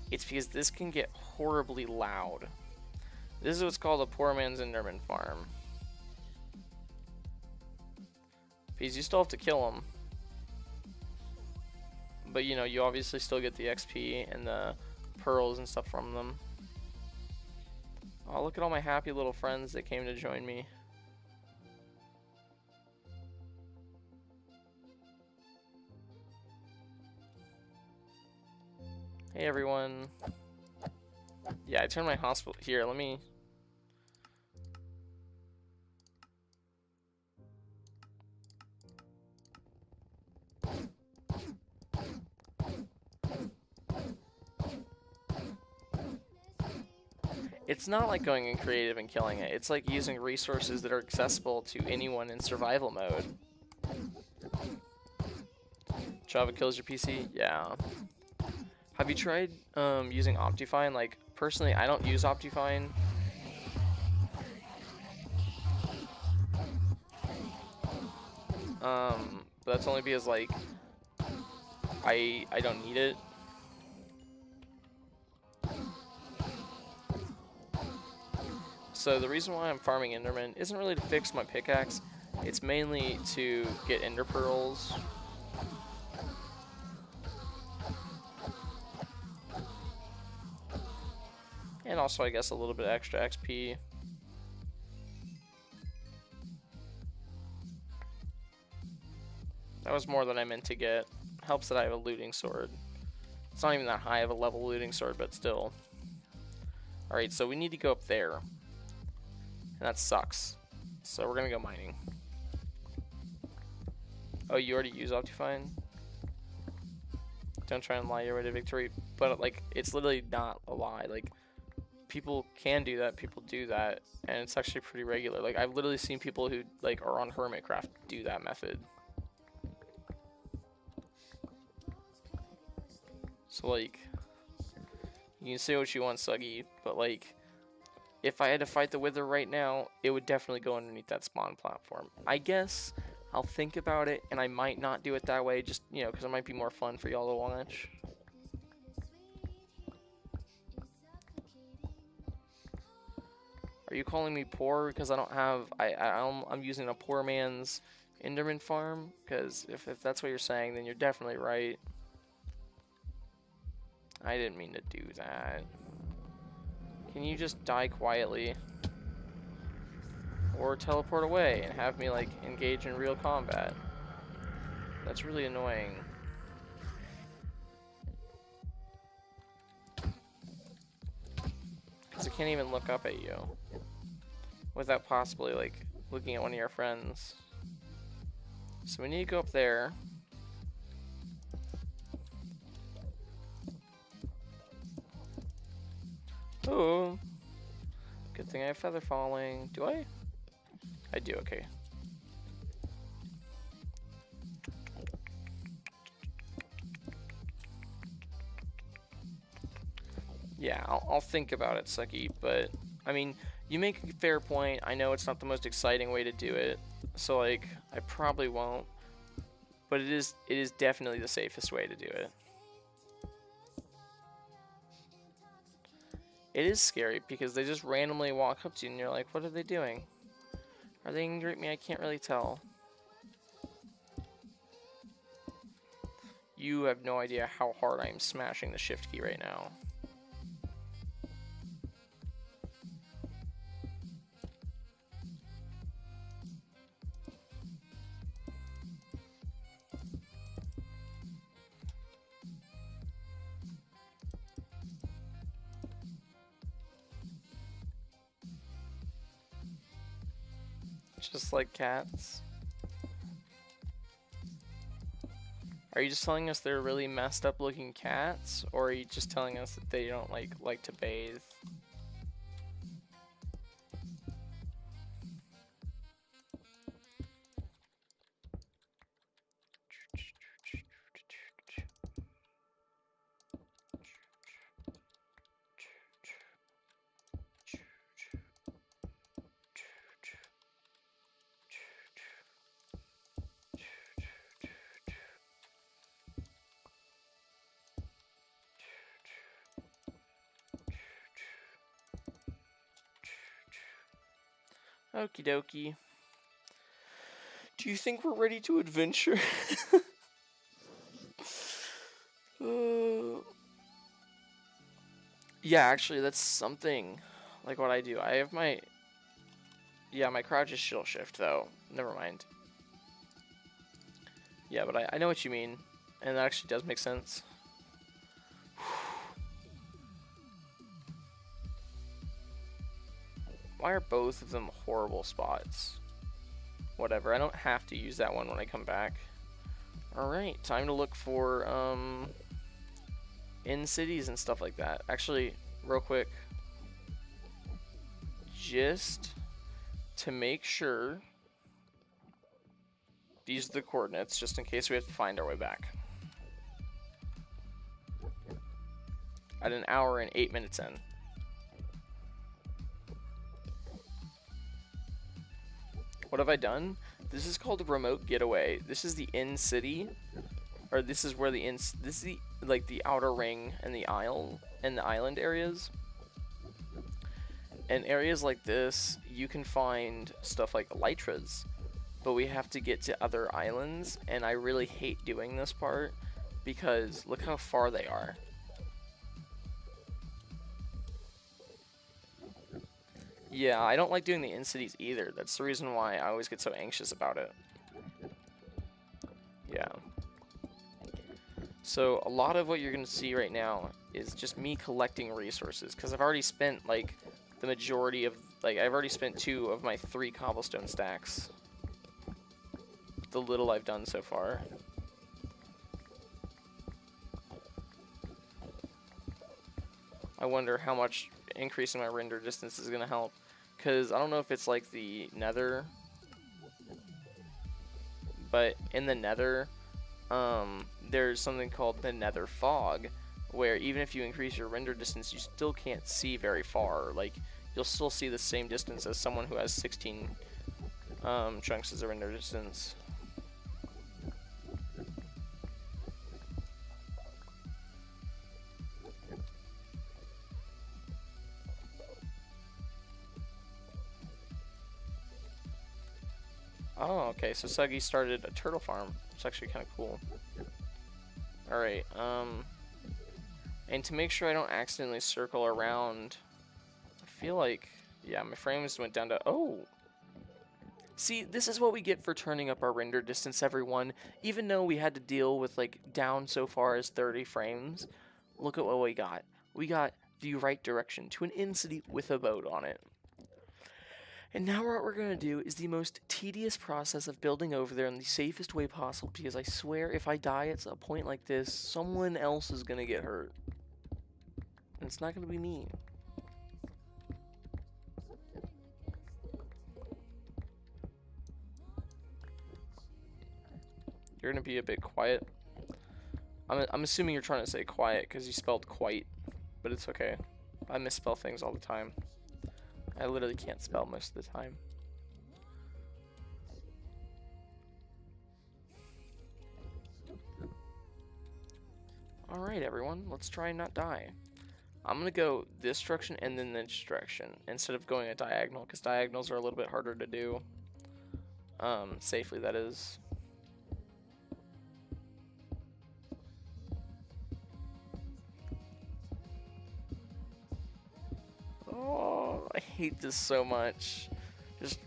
It's because this can get horribly loud. This is what's called a poor man's enderman farm. Because you still have to kill them. But you know, you obviously still get the XP and the pearls and stuff from them. Oh, look at all my happy little friends that came to join me. Hey everyone. Yeah, I turned my hospital here, let me It's not like going in creative and killing it. It's like using resources that are accessible to anyone in survival mode. Java kills your PC? Yeah. Have you tried using Optifine? Like, personally, I don't use Optifine. But that's only because, like, I don't need it. So the reason why I'm farming Enderman isn't really to fix my pickaxe. It's mainly to get Ender Pearls. And also, I guess, a little bit extra XP. That was more than I meant to get. Helps that I have a looting sword. It's not even that high of a level looting sword, but still. Alright, so we need to go up there. And that sucks. So we're gonna go mining. Oh, you already use Optifine? Don't try and lie your way to victory. But, like, it's literally not a lie. Like, people can do that, people do that, and it's actually pretty regular. Like, I've literally seen people who, like, are on Hermitcraft do that method. So, like, you can say what you want, Suggy, but, like, if I had to fight the Wither right now, it would definitely go underneath that spawn platform. I guess I'll think about it, and I might not do it that way, just, you know, because it might be more fun for y'all to watch. Are you calling me poor because I don't have, I'm using a poor man's Enderman farm? Because if that's what you're saying, then you're definitely right. I didn't mean to do that. Can you just die quietly? Or teleport away and have me, like, engage in real combat? That's really annoying. Because I can't even look up at you without possibly, like, looking at one of your friends. So we need to go up there. Ooh. Good thing I have feather falling. Do I? I do, okay. Yeah, I'll think about it, Sucky, but, I mean, you make a fair point. I know it's not the most exciting way to do it, so, like, I probably won't. But it is definitely the safest way to do it. It is scary because they just randomly walk up to you and you're like, what are they doing? Are they angry at me? I can't really tell. You have no idea how hard I am smashing the shift key right now. Just like cats. Are you just telling us they're really messed up looking cats, or are you just telling us that they don't like to bathe? Okie dokie. Do you think we're ready to adventure? Yeah, actually, that's something like what I do. I have my... Yeah, my crouch is shield shift, though. Never mind. Yeah, but I know what you mean. And that actually does make sense. Why are both of them horrible spots? Whatever, I don't have to use that one when I come back. Alright, time to look for, in cities and stuff like that. Actually, real quick, just to make sure, these are the coordinates, just in case we have to find our way back. At an hour and 8 minutes in. What have I done? This is called a remote getaway. This is the in city, or this is where this is the like the outer ring and the isle and the island areas. And areas like this, you can find stuff like Elytras, but we have to get to other islands, and I really hate doing this part because look how far they are. Yeah, I don't like doing the in-cities either. That's the reason why I always get so anxious about it. Yeah. So, a lot of what you're going to see right now is just me collecting resources, because I've already spent, like, the majority of, like, I've already spent 2 of my 3 cobblestone stacks. The little I've done so far. I wonder how much increasing my render distance is going to help. Because I don't know if it's like the nether, but in the nether, there's something called the nether fog, where even if you increase your render distance, you still can't see very far. Like, you'll still see the same distance as someone who has 16 chunks as a render distance. Oh, okay, so Suggy started a turtle farm. It's actually kind of cool. Alright, and to make sure I don't accidentally circle around, I feel like, yeah, my frames went down to, oh! See, this is what we get for turning up our render distance, everyone. Even though we had to deal with, like, down so far as 30 frames, look at what we got. We got the right direction to an in-city with a boat on it. And now what we're going to do is the most tedious process of building over there in the safest way possible, because I swear if I die at a point like this, someone else is going to get hurt. And it's not going to be me. You're going to be a bit quiet. I'm assuming you're trying to say quiet because you spelled quite, but it's okay. I misspell things all the time. I literally can't spell most of the time. Alright everyone, let's try and not die. I'm gonna go this direction and then this direction, instead of going a diagonal, because diagonals are a little bit harder to do. Safely, that is. Oh, I hate this so much. Just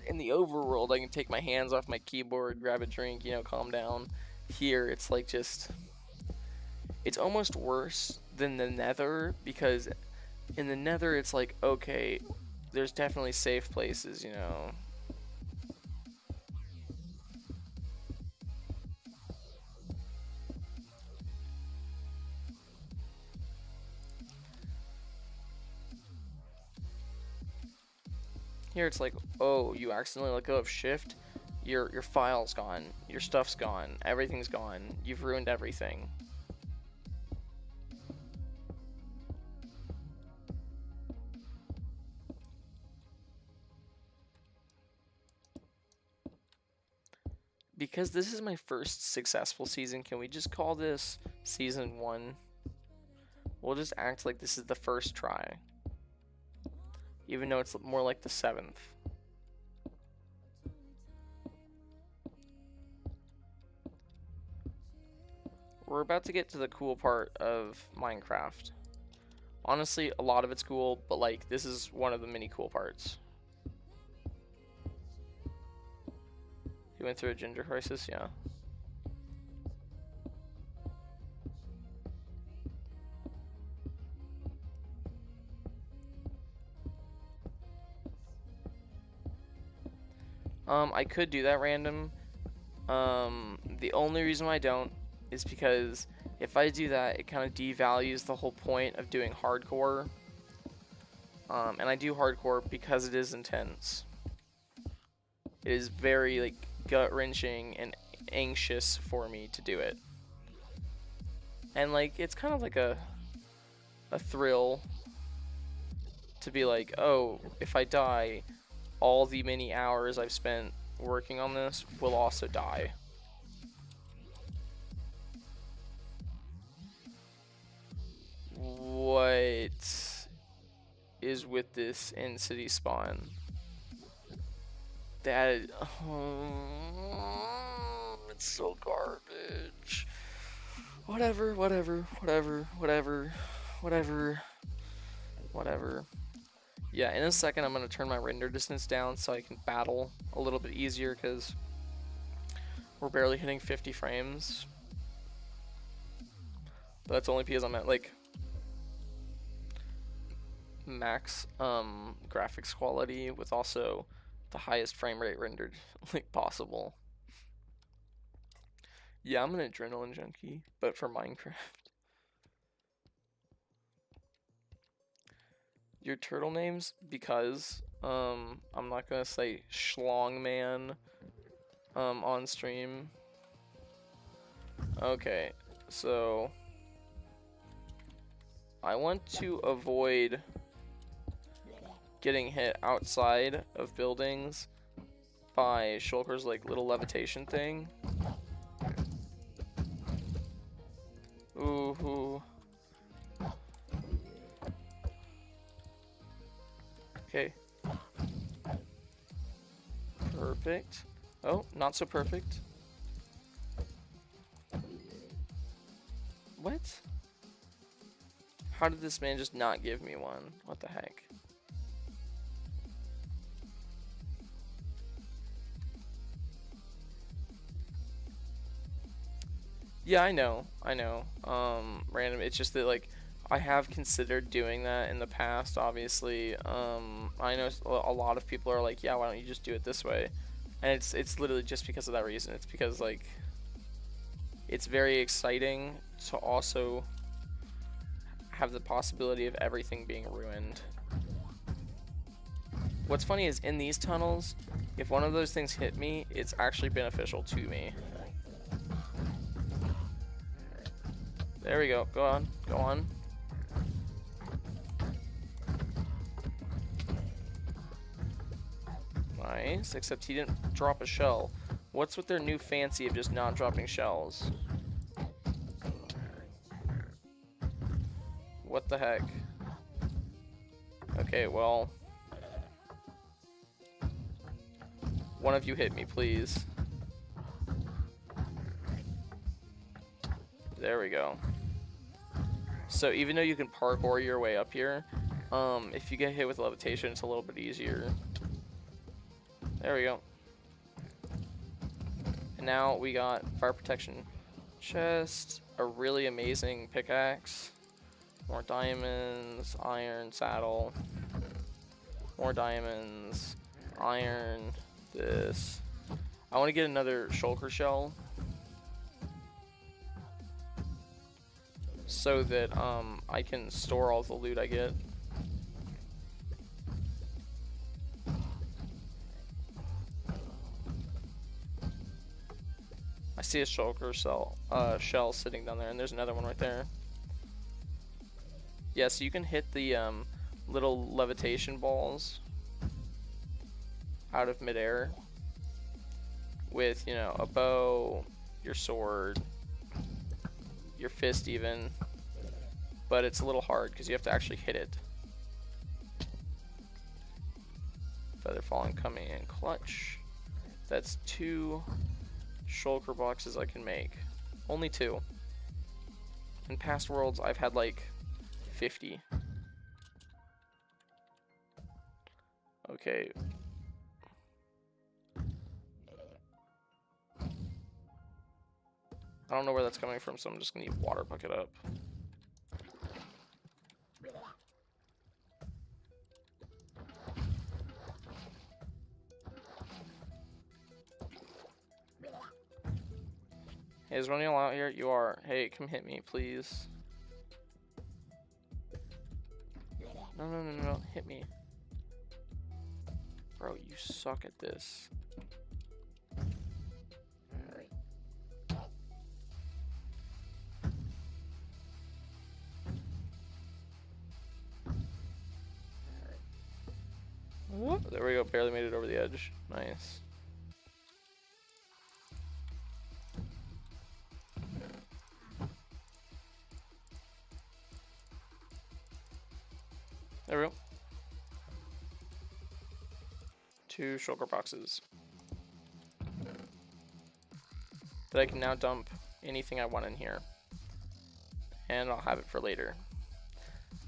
in the overworld, I can take my hands off my keyboard, grab a drink, you know, calm down. Here, it's like just, it's almost worse than the Nether, because in the Nether, it's like, okay, there's definitely safe places, you know. Here it's like, oh, you accidentally let go of shift, your file's gone, your stuff's gone, everything's gone, you've ruined everything. Because this is my first successful season, can we just call this season 1? We'll just act like this is the first try, even though it's more like the 7th. We're about to get to the cool part of Minecraft. Honestly, a lot of it's cool, but like, this is one of the many cool parts. You went through a ginger crisis? Yeah. I could do that random. The only reason why I don't is because if I do that, it kind of devalues the whole point of doing hardcore. And I do hardcore because it is intense. It is very, like, gut-wrenching and anxious for me to do it. And, like, it's kind of like a thrill to be like, oh, if I die, all the many hours I've spent working on this will also die. What is with this in-city spawn? That, oh, it's so garbage. Whatever. Yeah, in a second I'm going to turn my render distance down so I can battle a little bit easier, because we're barely hitting 50 frames. But that's only because I'm at, like, max graphics quality with also the highest frame rate rendered like possible. Yeah, I'm an adrenaline junkie, but for Minecraft. Your turtle names? Because I'm not gonna say Schlongman on stream. Okay, so I want to avoid getting hit outside of buildings by Shulker's like little levitation thing. Ooh. Okay. Perfect. Oh, not so perfect. What? How did this man just not give me one? What the heck? Yeah, I know. Random. It's just that, like, I have considered doing that in the past, obviously. I know a lot of people are like, yeah, why don't you just do it this way? And it's literally just because of that reason. It's because, like, it's very exciting to also have the possibility of everything being ruined. What's funny is in these tunnels, if one of those things hit me, it's actually beneficial to me. There we go. Go on. Nice, except he didn't drop a shell. What's with their new fancy of just not dropping shells? What the heck? Okay, well, One of you hit me, please. There we go. So even though you can parkour your way up here, if you get hit with levitation, it's a little bit easier. There we go. And now we got fire protection chest, a really amazing pickaxe, more diamonds, iron saddle, more diamonds, iron, this. I want to get another shulker shell so that I can store all the loot I get. I see a shulker shell sitting down there, and there's another one right there. Yeah, so you can hit the little levitation balls out of midair with, you know, a bow, your sword, your fist even, but it's a little hard because you have to actually hit it. Feather falling coming in clutch. That's 2 shulker boxes I can make. Only 2. In past worlds I've had like 50. Okay. I don't know where that's coming from, so I'm just gonna need water bucket up. Hey, is one of y'all out here? You are. Hey, come hit me, please. No, no, no, no, hit me. Bro, you suck at this. Whoop, there we go, barely made it over the edge. Nice. There we go. 2 shulker boxes. That I can now dump anything I want in here. And I'll have it for later.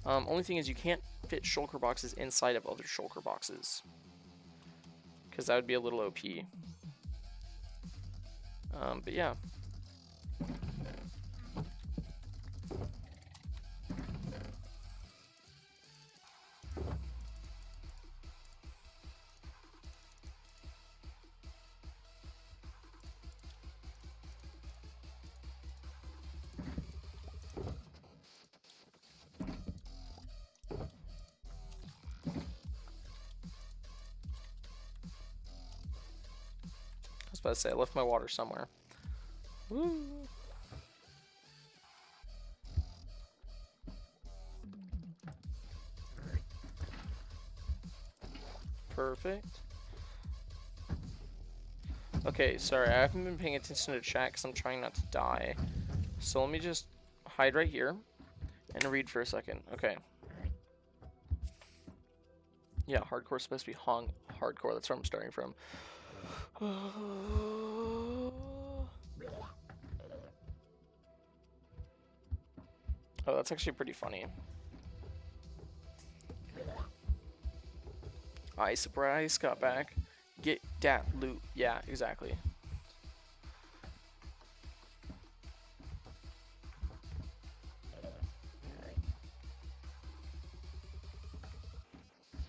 Only thing is you can't fit shulker boxes inside of other shulker boxes, because that would be a little OP. But yeah. I was about to say, I left my water somewhere. Woo. Perfect. Okay, sorry, I haven't been paying attention to chat because I'm trying not to die. So let me just hide right here and read for a second. Okay. Yeah, hardcore's supposed to be hardcore. That's where I'm starting from. Oh, that's actually pretty funny. I surprise got back. Get that loot. Yeah, exactly.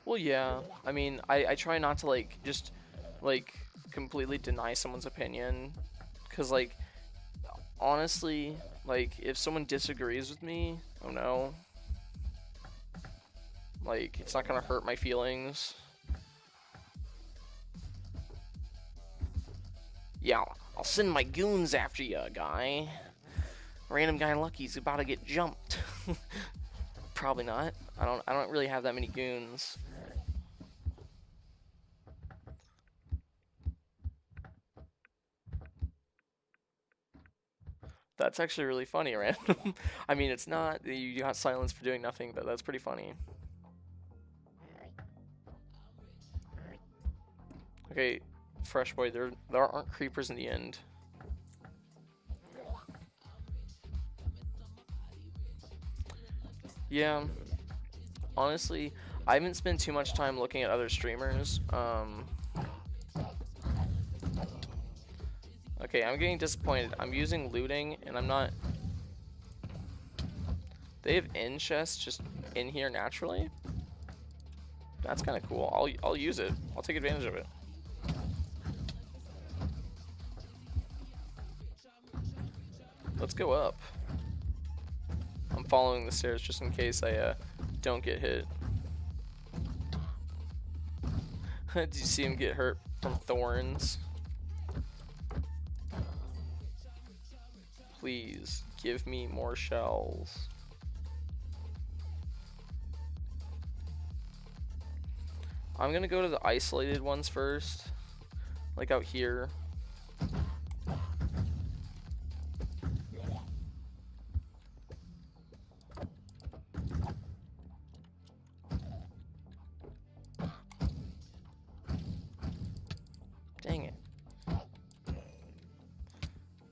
Well, yeah. I mean, I try not to like just like completely deny someone's opinion, because like honestly, like if someone disagrees with me, oh no, like it's not gonna hurt my feelings. Yeah, I'll send my goons after you, guy. Random guy Lucky's about to get jumped. Probably not. I don't really have that many goons. That's actually really funny, random. I mean, it's not, you got silenced for doing nothing, but that's pretty funny. Okay, fresh boy. There aren't creepers in the end. Yeah. Honestly, I haven't spent too much time looking at other streamers. Okay, I'm getting disappointed. I'm using looting, and I'm not... They have end chests just in here naturally? That's kind of cool. I'll use it. I'll take advantage of it. Let's go up. I'm following the stairs just in case I don't get hit. Did you see him get hurt from thorns? Please give me more shells. I'm gonna go to the isolated ones first, like out here. Dang it.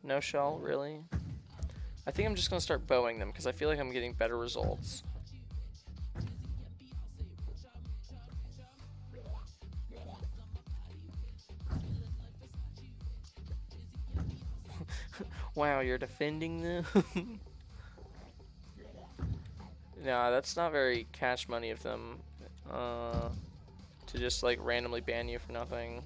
No shell, really? I think I'm just gonna start bowing them because I feel like I'm getting better results. Wow, you're defending them? Nah, that's not very cash money of them. To just like randomly ban you for nothing.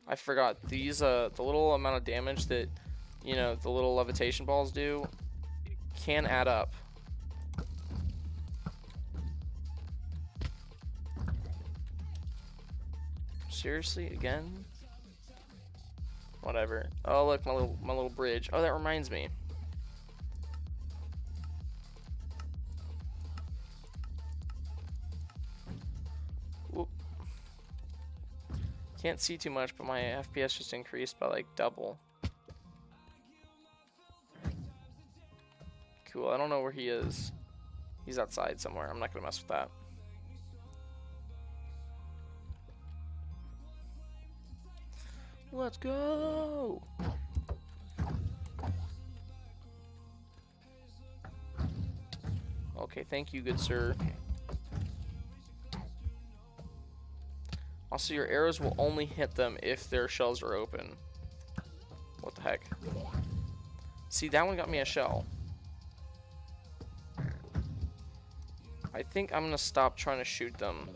I forgot these the little amount of damage that, you know, the little levitation balls do can add up. Seriously, again? Whatever. Oh look, my little bridge. Oh, that reminds me. Whoop. Can't see too much, but my FPS just increased by like double. Cool, I don't know where he is. He's outside somewhere. I'm not gonna mess with that. Let's go! Okay, thank you, good sir. Also, your arrows will only hit them if their shells are open. What the heck? See, that one got me a shell. I think I'm gonna stop trying to shoot them.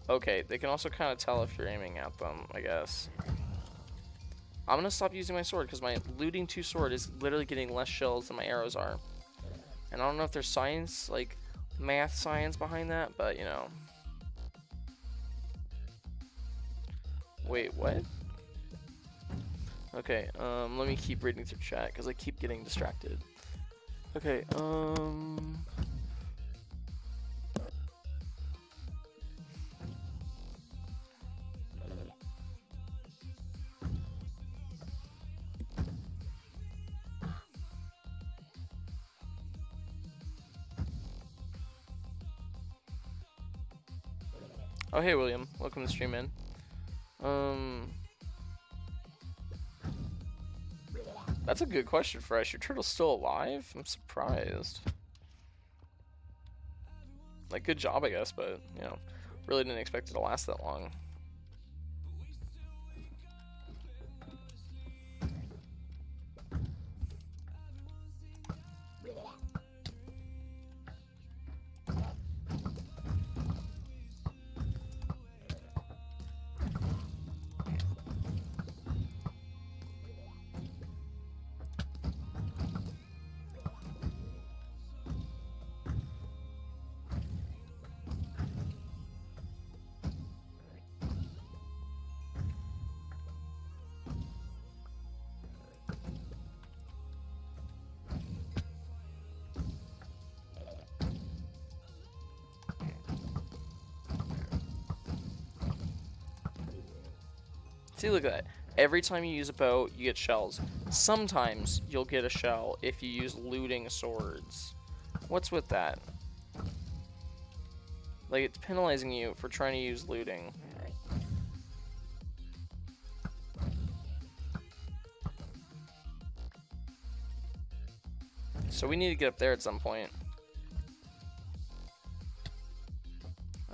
Okay, they can also kind of tell if you're aiming at them, I guess. I'm gonna stop using my sword because my looting 2 sword is literally getting less shells than my arrows are. And I don't know if there's science, like math science behind that, but you know. Wait, what? Okay, let me keep reading through chat because I keep getting distracted. Okay, oh, hey, William. Welcome to the stream, man. That's a good question, Fresh. Your turtle's still alive? I'm surprised. Like, good job, I guess, but, you know, really didn't expect it to last that long. See, look at that. Every time you use a bow, you get shells. Sometimes you'll get a shell if you use looting swords. What's with that? Like, it's penalizing you for trying to use looting. So we need to get up there at some point.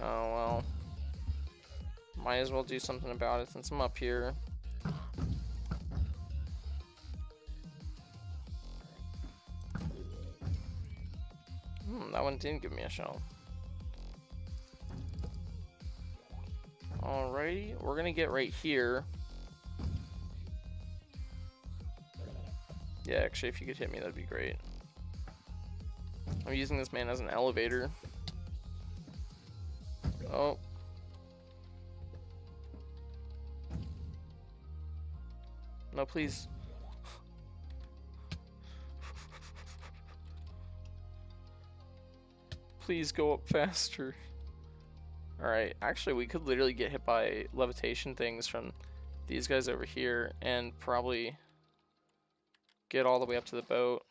Oh, well. Might as well do something about it since I'm up here. That one didn't give me a shell. Alrighty, we're gonna get right here. Yeah, actually, if you could hit me, that'd be great. I'm using this man as an elevator. Oh. No, please. Please go up faster. Alright, actually we could literally get hit by levitation things from these guys over here and probably get all the way up to the boat.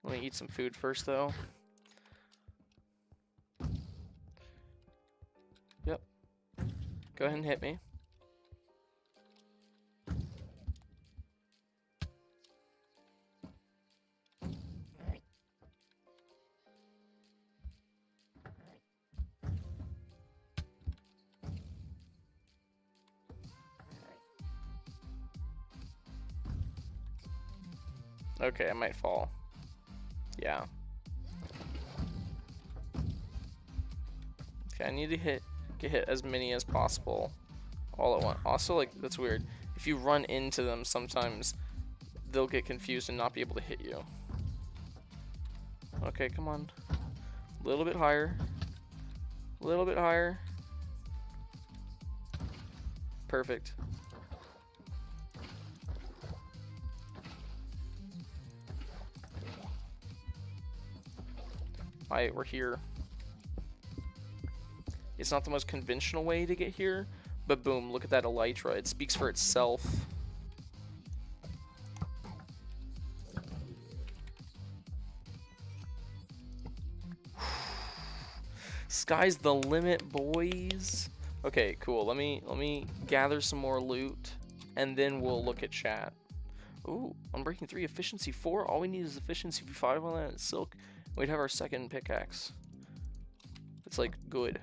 Let me eat some food first though. Yep. Go ahead and hit me. Okay, I might fall. Yeah. Okay, I need to get hit as many as possible all at once. Also, like, that's weird. If you run into them, sometimes they'll get confused and not be able to hit you. Okay, come on. A little bit higher. A little bit higher. Perfect. Alright, we're here. It's not the most conventional way to get here, but boom, look at that Elytra. It speaks for itself. Sky's the limit, boys. Okay, cool. Let me gather some more loot, and then we'll look at chat. Ooh, Unbreaking 3, Efficiency 4. All we need is Efficiency 5 on that silk. We'd have our second pickaxe. It's like good.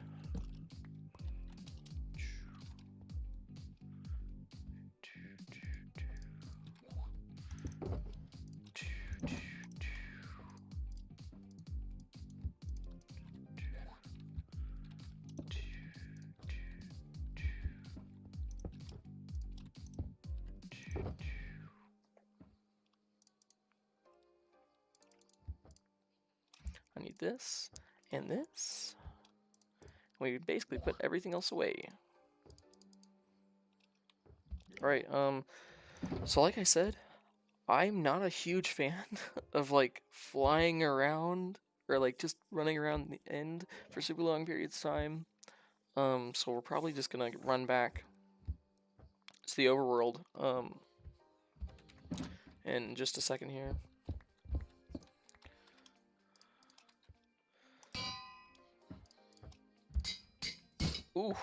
I need this and this. We basically put everything else away. Alright, so like I said, I'm not a huge fan of like flying around or like just running around the end for super long periods of time. So we're probably just gonna run back to the overworld in just a second here. Ooh,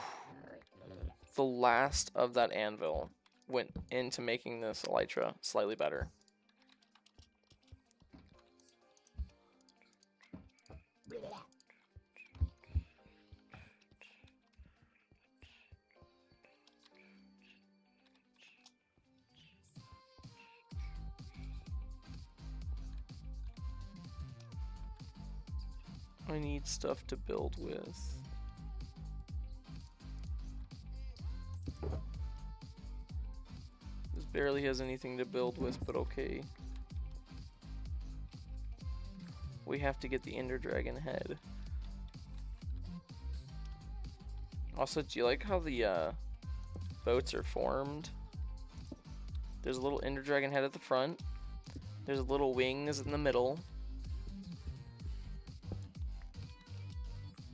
the last of that anvil went into making this Elytra slightly better. I need stuff to build with. This barely has anything to build with, but okay. We have to get the Ender Dragon head. Also, do you like how the boats are formed? There's a little Ender Dragon head at the front. There's little wings in the middle.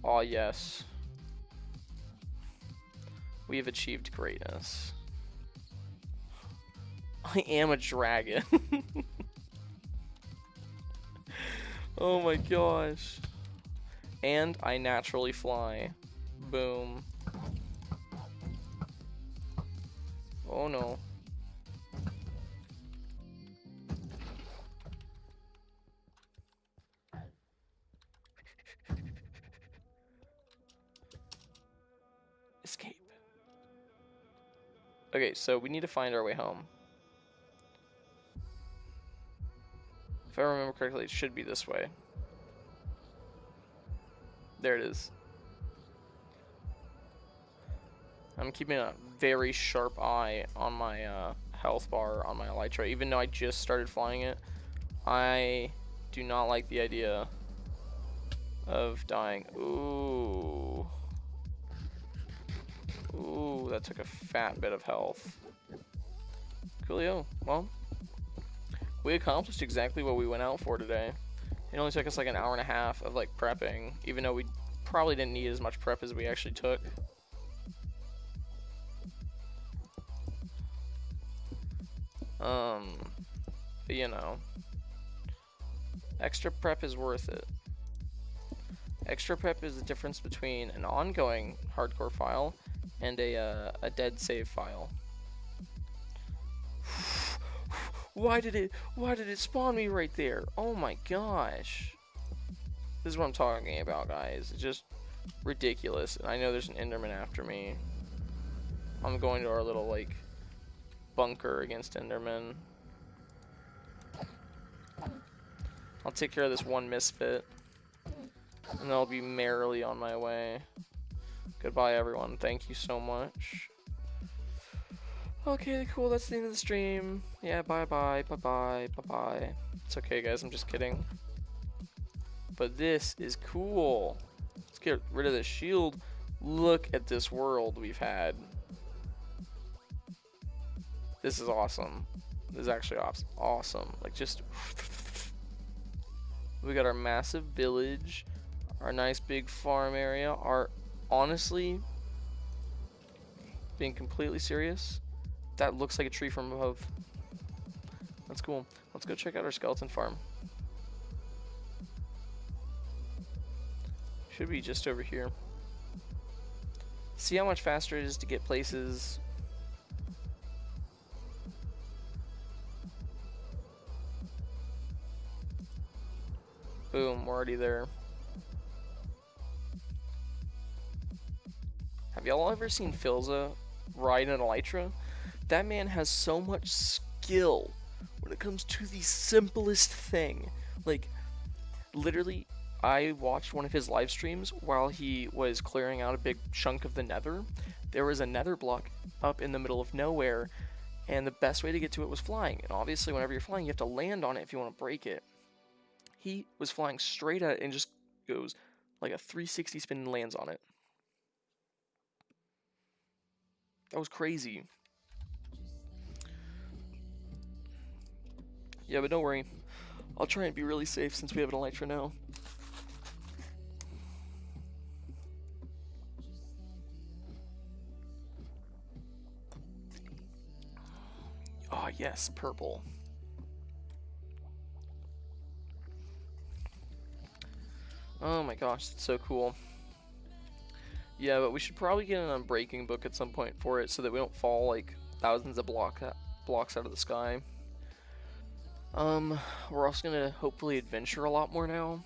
Aw, yes. We have achieved greatness. I am a dragon. Oh my gosh. And I naturally fly. Boom. Oh no. Escape. Okay, so we need to find our way home. If I remember correctly, it should be this way. There it is. I'm keeping a very sharp eye on my health bar on my Elytra. Even though I just started flying it, I do not like the idea of dying. Ooh. Ooh, that took a fat bit of health. Coolio. Well, we accomplished exactly what we went out for today. It only took us like an hour and a half of like prepping, even though we probably didn't need as much prep as we actually took. But you know, extra prep is worth it. Extra prep is the difference between an ongoing hardcore file and a dead save file. Why did it spawn me right there? Oh my gosh. This is what I'm talking about, guys. It's just ridiculous. And I know there's an Enderman after me. I'm going to our little like bunker against Enderman. I'll take care of this one misfit, and then I'll be merrily on my way. Goodbye, everyone. Thank you so much. Okay, cool. That's the end of the stream. Yeah, bye-bye, bye-bye, bye-bye. It's okay, guys. I'm just kidding. But this is cool. Let's get rid of this shield. Look at this world we've had. This is awesome. This is actually awesome. Like, just... We got our massive village, our nice big farm area, our, honestly, being completely serious, that looks like a tree from above. That's cool. Let's go check out our skeleton farm. Should be just over here. See how much faster it is to get places. Boom, we're already there. Have y'all ever seen Filza ride an Elytra? That man has so much skill when it comes to the simplest thing. Like, literally, I watched one of his live streams while he was clearing out a big chunk of the nether. There was a nether block up in the middle of nowhere, and the best way to get to it was flying. And obviously, whenever you're flying, you have to land on it if you want to break it. He was flying straight at it and just goes like a 360 spin and lands on it. That was crazy. Yeah, but don't worry. I'll try and be really safe since we have an Elytra now. Oh yes, purple. Oh my gosh, it's so cool. Yeah, but we should probably get an unbreaking book at some point for it so that we don't fall like thousands of blocks out of the sky. We're also gonna hopefully adventure a lot more now.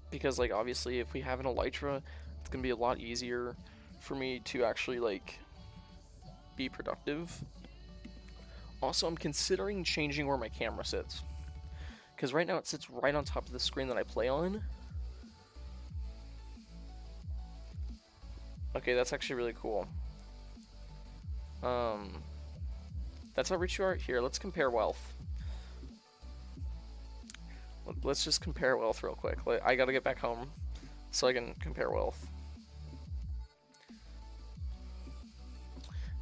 Because like obviously if we have an Elytra, it's gonna be a lot easier for me to actually like be productive. Also, I'm considering changing where my camera sits. Because right now it sits right on top of the screen that I play on. Okay, that's actually really cool. That's how rich you are. Here, let's compare wealth. Let's just compare wealth real quick. I gotta get back home so I can compare wealth.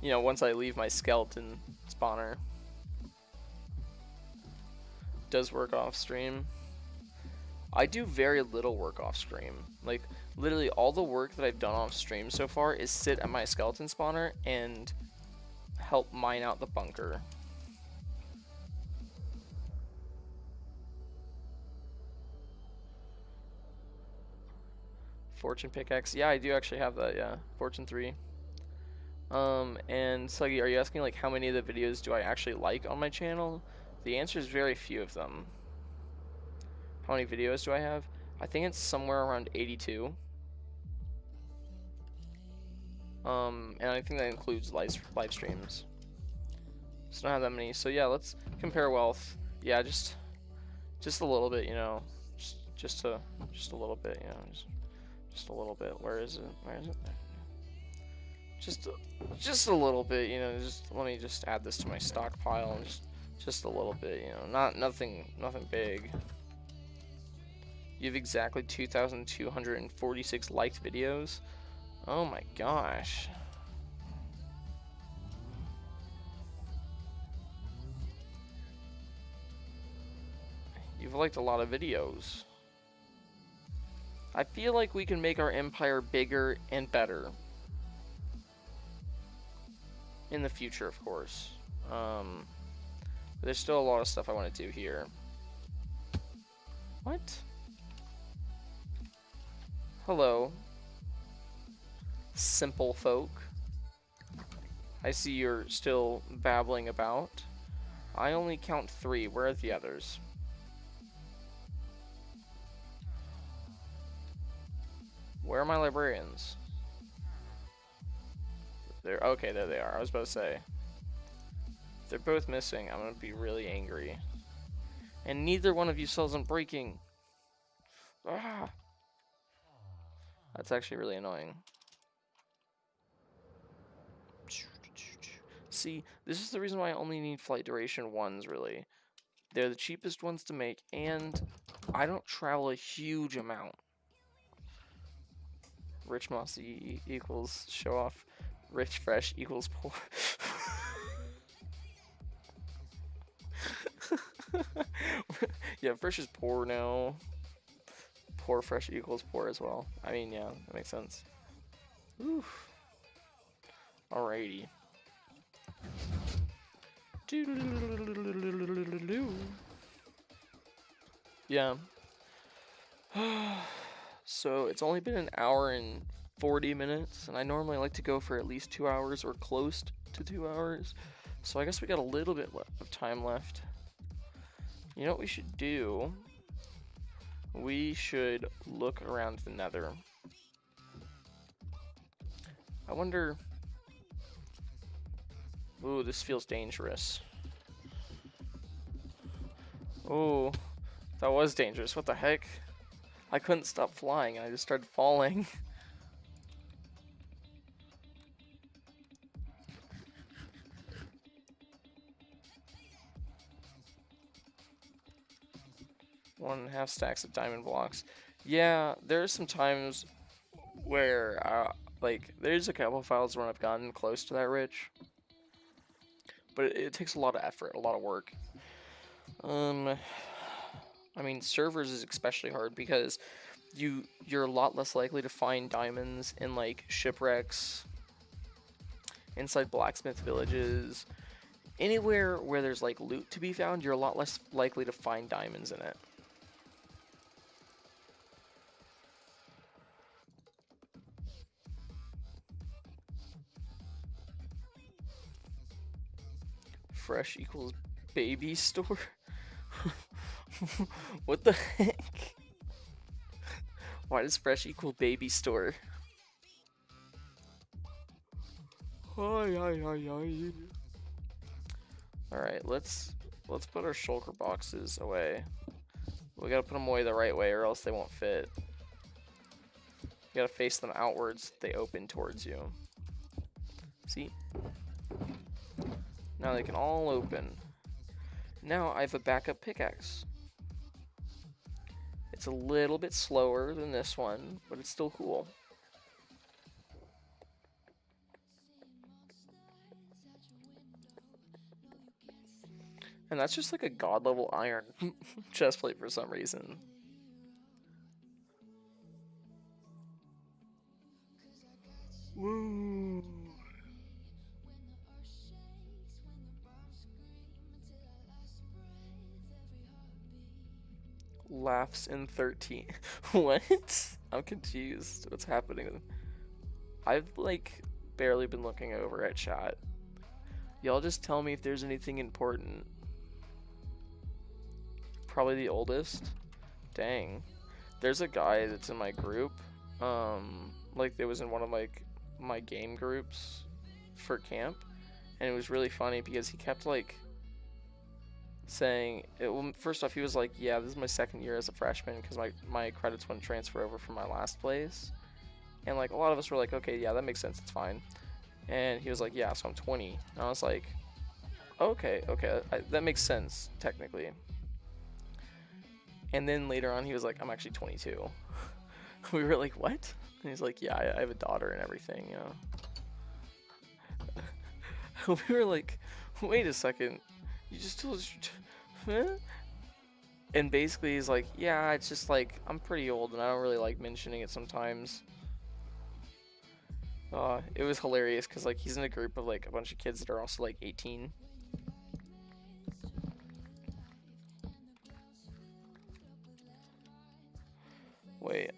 You know, once I leave my skeleton spawner. Does work off stream. I do very little work off stream. Like, literally all the work that I've done off stream so far is sit at my skeleton spawner and help mine out the bunker. Fortune pickaxe. Yeah, I do actually have that, yeah. Fortune 3. And Sluggy, are you asking like how many of the videos do I actually like on my channel? The answer is very few of them. How many videos do I have? I think it's somewhere around 82. And I think that includes live streams. So I don't have that many. So yeah, let's compare wealth. Yeah, just a little bit, you know. Just a little bit, you know. Just a little bit. Where is it? Where is it? Just a little bit, you know. Just let me just add this to my stockpile and just a little bit, you know. Nothing big. You have exactly 2,246 liked videos. Oh my gosh. You've liked a lot of videos. I feel like we can make our empire bigger and better. In the future, of course. There's still a lot of stuff I want to do here. What? Hello. Simple folk. I see you're still babbling about. I only count 3. Where are the others? Where are my librarians? Okay, there they are. I was about to say. If they're both missing, I'm gonna be really angry. And neither one of you sells them breaking. Ah! That's actually really annoying. See, this is the reason why I only need flight duration 1s, really. They're the cheapest ones to make, and I don't travel a huge amount. Rich mossy equals show off. Rich fresh equals poor. Yeah, fresh is poor now. Poor fresh equals poor as well. I mean, yeah, that makes sense. Oof. Alrighty. Yeah. So it's only been an hour and 40 minutes, and I normally like to go for at least 2 hours or close to 2 hours. So I guess we got a little bit of time left. You know what we should do? We should look around the Nether. I wonder... Ooh, this feels dangerous. Ooh, that was dangerous. What the heck? I couldn't stop flying, and I just started falling. One and a half stacks of diamond blocks. Yeah, there's some times where, like, there's a couple of files where I've gotten close to that rich. But it takes a lot of effort, a lot of work. I mean, servers is especially hard because you're a lot less likely to find diamonds in, like, shipwrecks, inside blacksmith villages. Anywhere where there's, like, loot to be found, you're a lot less likely to find diamonds in it. Fresh equals baby store? What the heck? Why does fresh equal baby store? Alright, let's put our shulker boxes away. We gotta put them away the right way or else they won't fit. You gotta face them outwards, they open towards you. See? Now they can all open. Now I have a backup pickaxe. It's a little bit slower than this one, but it's still cool. And that's just like a god level iron chestplate for some reason. Woo! Laughs in 13. What? I'm confused. What's happening? I've like barely been looking over at chat. Y'all just tell me if there's anything important. Probably the oldest. Dang. There's a guy that's in my group. Like it was in one of my game groups for camp, and it was really funny because he kept like saying it, well, first off he was like, yeah, this is my second year as a freshman because my credits wouldn't transfer over from my last place, and like a lot of us were like, okay, yeah, that makes sense, it's fine. And he was like, yeah, so I'm 20, and I was like, okay, that makes sense technically. And then later on he was like, I'm actually 22. We were like, what? And he's like, yeah, I have a daughter and everything, you know. We were like, wait a second, you just told us, huh? And basically he's like, yeah, it's just like, I'm pretty old and I don't really like mentioning it sometimes. It was hilarious because like he's in a group of like a bunch of kids that are also like 18. Wait,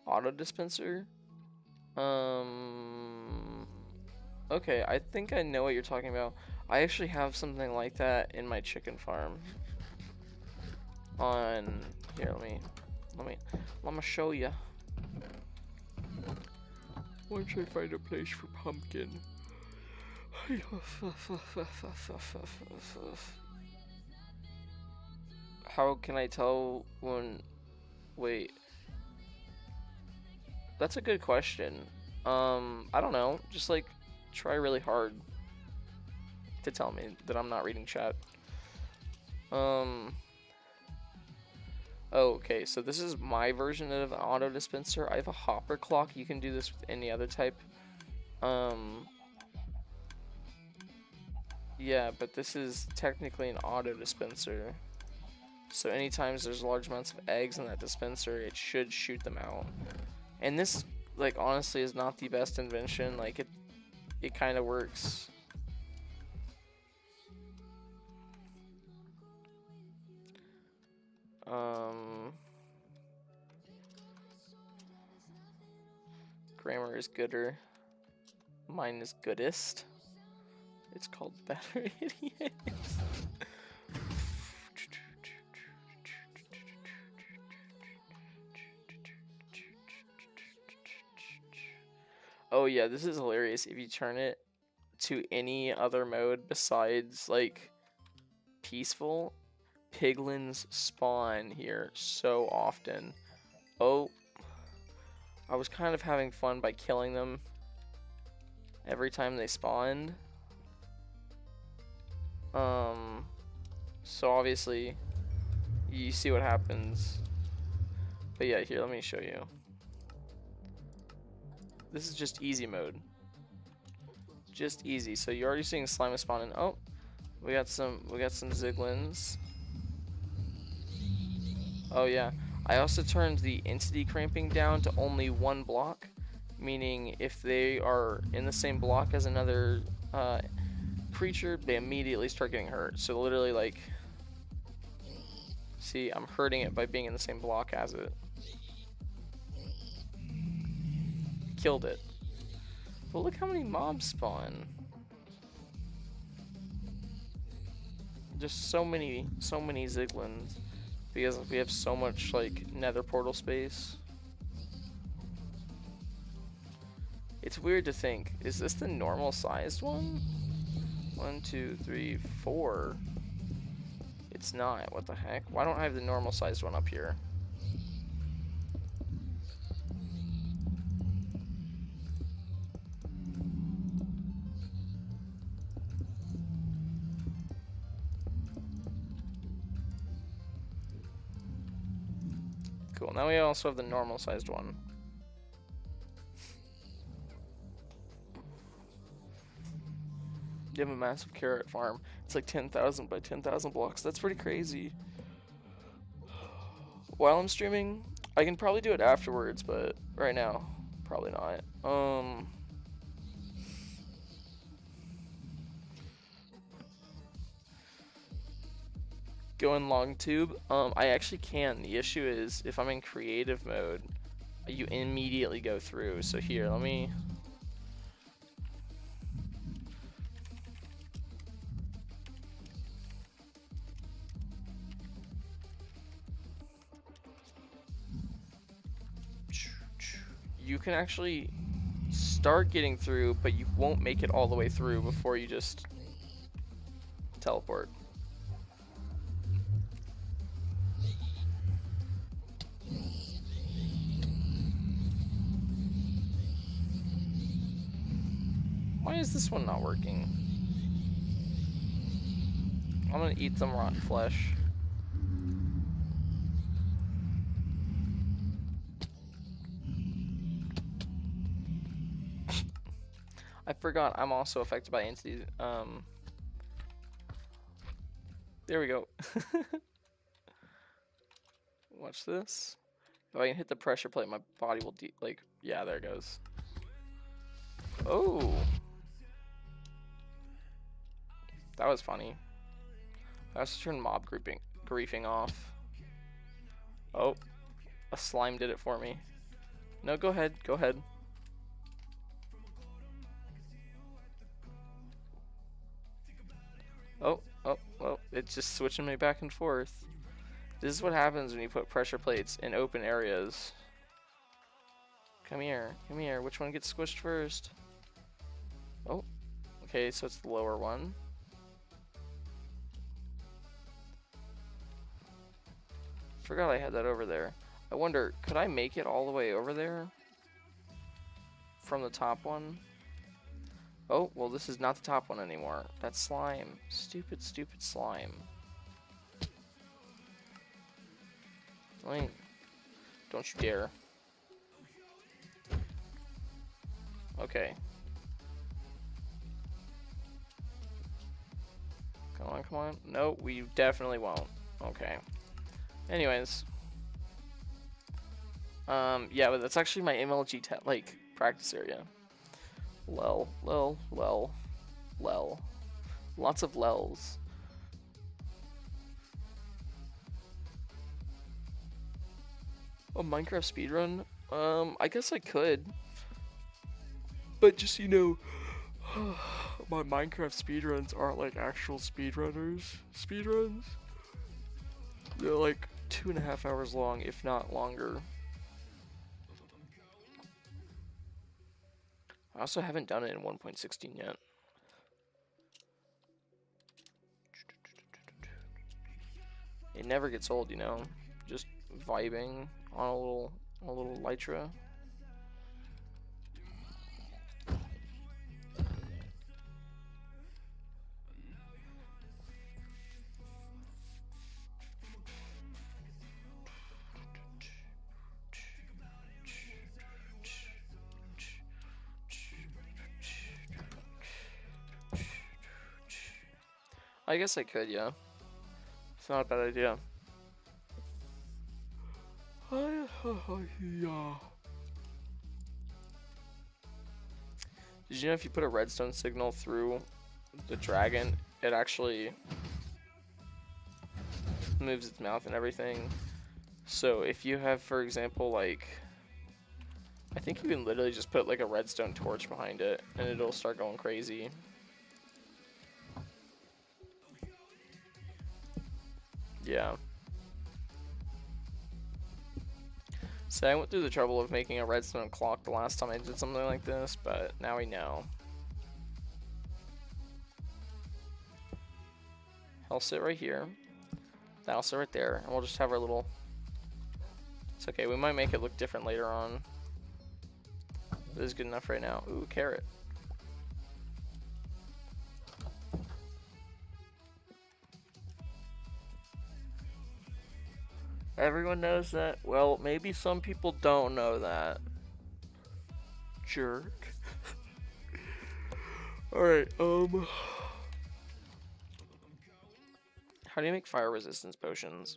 auto dispenser? Okay, I think I know what you're talking about. I actually have something like that in my chicken farm. On here, let me show you. Once I find a place for pumpkin. How can I tell when? Wait. That's a good question. I don't know. Just like try really hard to tell me that I'm not reading chat. Oh, okay, so this is my version of an auto dispenser. I have a hopper clock. You can do this with any other type. Yeah, but this is technically an auto dispenser. So anytime there's large amounts of eggs in that dispenser, it should shoot them out. And this, like, honestly is not the best invention. Like, it kind of works. Grammar is gooder. Mine is goodest. It's called Better Idiots. Oh yeah, this is hilarious. If you turn it to any other mode besides like peaceful, piglins spawn here so often. Oh, I was kind of having fun by killing them every time they spawned. So obviously you see what happens. But yeah, here, let me show you. This is just easy mode. Just easy. So you're already seeing slime spawning. Oh, we got some ziglins. Oh yeah. I also turned the entity cramping down to only one block, meaning if they are in the same block as another creature, they immediately start getting hurt. So literally, like, see, I'm hurting it by being in the same block as it. Killed it. But look how many mobs spawn. Just so many ziglins. Because we have so much like nether portal space. It's weird to think, is this the normal sized one? 1, 2, 3, 4. It's not. What the heck? Why don't I have the normal sized one up here? Cool. Now we also have the normal sized one. You have a massive carrot farm. It's like 10,000 by 10,000 blocks. That's pretty crazy. While I'm streaming, I can probably do it afterwards, but right now, probably not. go in long tube? I actually can. The issue is if I'm in creative mode, you immediately go through. So here, let me. You can actually start getting through, but you won't make it all the way through before you just teleport. Why is this one not working? I'm gonna eat some rotten flesh. I forgot I'm also affected by entities. There we go. Watch this. If I can hit the pressure plate, my body will yeah, there it goes. Oh. That was funny. I have to turn mob griefing off. Oh. A slime did it for me. No, go ahead. Go ahead. Oh, it's just switching me back and forth. This is what happens when you put pressure plates in open areas. Come here, come here. Which one gets squished first? Oh, okay, so it's the lower one. Forgot I had that over there. I wonder, could I make it all the way over there? From the top one? Oh, well, this is not the top one anymore. That's slime. Stupid, stupid slime. Wait. Don't you dare. Okay. Come on, come on. No, we definitely won't. Okay. Anyways. Yeah, but that's actually my MLG practice area. Lel. Lots of lels. A Minecraft speedrun? I guess I could. But just, you know, my Minecraft speedruns aren't like actual speedrunners. Speedruns? They're like 2.5 hours long, if not longer. I also haven't done it in 1.16 yet. It never gets old, you know. Just vibing on a little Elytra. I guess I could, yeah. It's not a bad idea. Yeah. Did you know if you put a redstone signal through the dragon, it actually moves its mouth and everything? So if you have, for example, like, I think you can literally just put like a redstone torch behind it and it'll start going crazy. Yeah. So I went through the trouble of making a redstone clock the last time I did something like this, but now we know. I'll sit right here. That'll sit right there, and we'll just have our little... It's okay, we might make it look different later on. This is good enough right now. Ooh, carrot. Everyone knows that? Well, maybe some people don't know that. Jerk. Alright, how do you make fire resistance potions?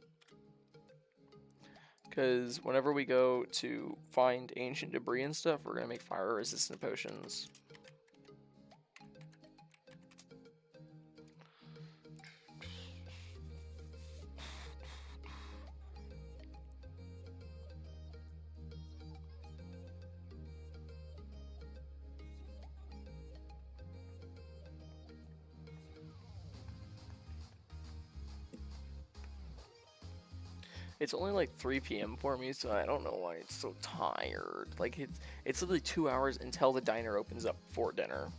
Because whenever we go to find ancient debris and stuff, we're gonna make fire resistant potions. It's only like 3 p.m. for me, so I don't know why it's so tired. Like it's literally 2 hours until the diner opens up for dinner.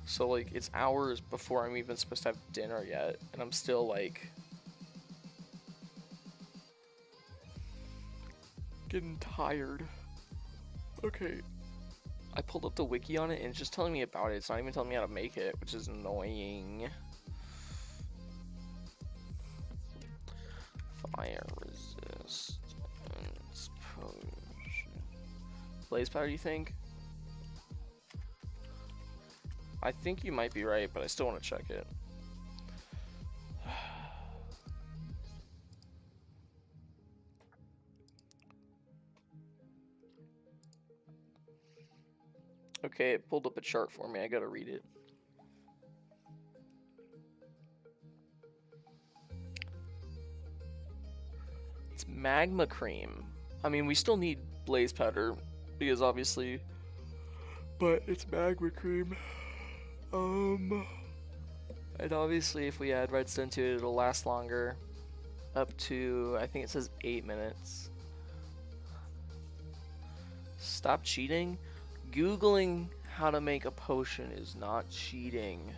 So like it's hours before I'm even supposed to have dinner yet, and I'm still like getting tired. Okay. I pulled up the wiki on it and it's just telling me about it. It's not even telling me how to make it, which is annoying. Fire resistance potion. Blaze powder, you think? I think you might be right, but I still want to check it. Okay, it pulled up a chart for me. I gotta read it. It's magma cream. I mean, we still need blaze powder because obviously, but it's magma cream. And obviously, if we add redstone to it, it'll last longer. Up to, I think it says 8 minutes. Stop cheating. Googling how to make a potion is not cheating.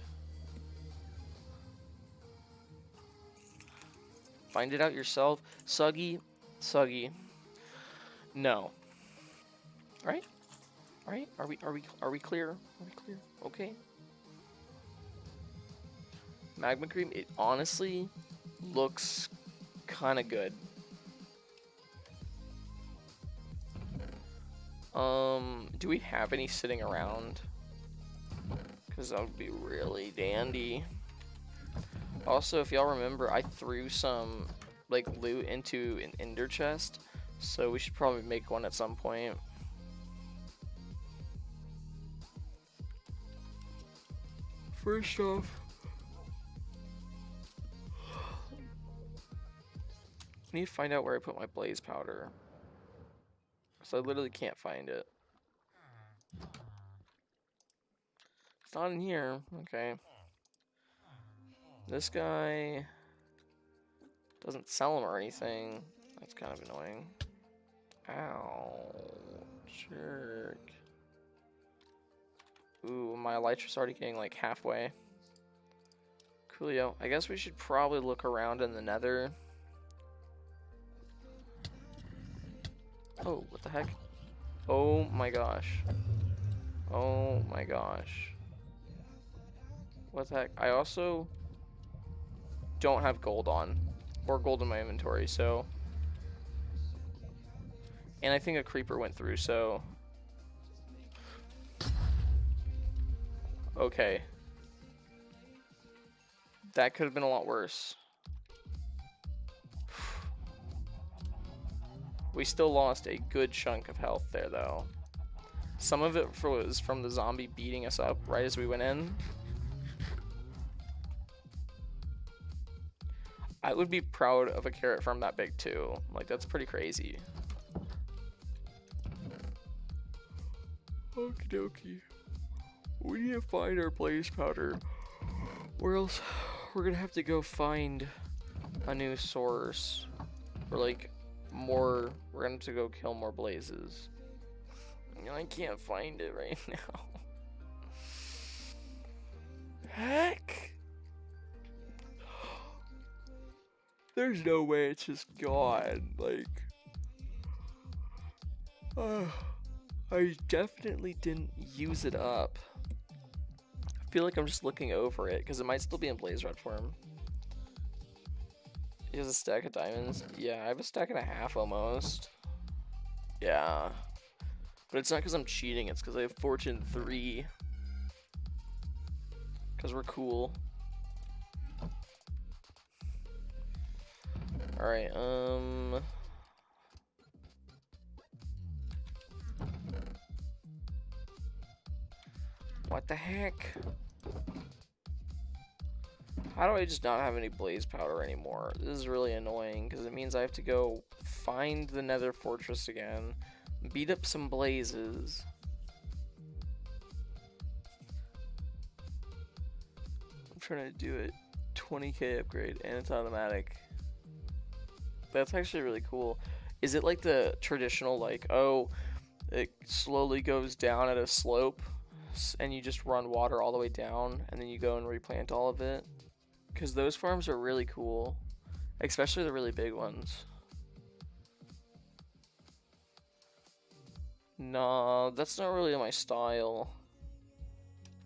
Find it out yourself. Suggy. No. Alright? Alright? Are we clear? Are we clear? Okay. Magma cream, it honestly looks kinda good. Do we have any sitting around? Because that would be really dandy. Also, if y'all remember, I threw some like loot into an ender chest, so we should probably make one at some point. First off, I need to find out where I put my blaze powder. So I literally can't find it. It's not in here. Okay. This guy doesn't sell them or anything. That's kind of annoying. Ow. Jerk. Ooh, my elytra's already getting like halfway. Coolio. I guess we should probably look around in the nether. Oh, what the heck? Oh my gosh. Oh my gosh. What the heck? I also don't have gold on. Or gold in my inventory, so. And I think a creeper went through, so. Okay. That could have been a lot worse. We still lost a good chunk of health there, though. Some of it was from the zombie beating us up right as we went in. I would be proud of a carrot farm that big, too. Like, that's pretty crazy. Okie dokie. We need to find our blaze powder, or else we're gonna have to go find a new source. Or, like, more. We're gonna have to go kill more blazes. I can't find it right now. Heck! There's no way it's just gone. Like, I definitely didn't use it up. I feel like I'm just looking over it because it might still be in blaze rod form. He has a stack of diamonds. Yeah, I have a stack and a half almost. Yeah. But it's not because I'm cheating, it's because I have Fortune 3. Because we're cool. Alright, what the heck? How do I just not have any blaze powder anymore? This is really annoying because it means I have to go find the nether fortress again, beat up some blazes. I'm trying to do it 20k upgrade and it's automatic. That's actually really cool. Is it like the traditional, like, oh, it slowly goes down at a slope and you just run water all the way down and then you go and replant all of it? Because those farms are really cool, especially the really big ones. No, that's not really my style.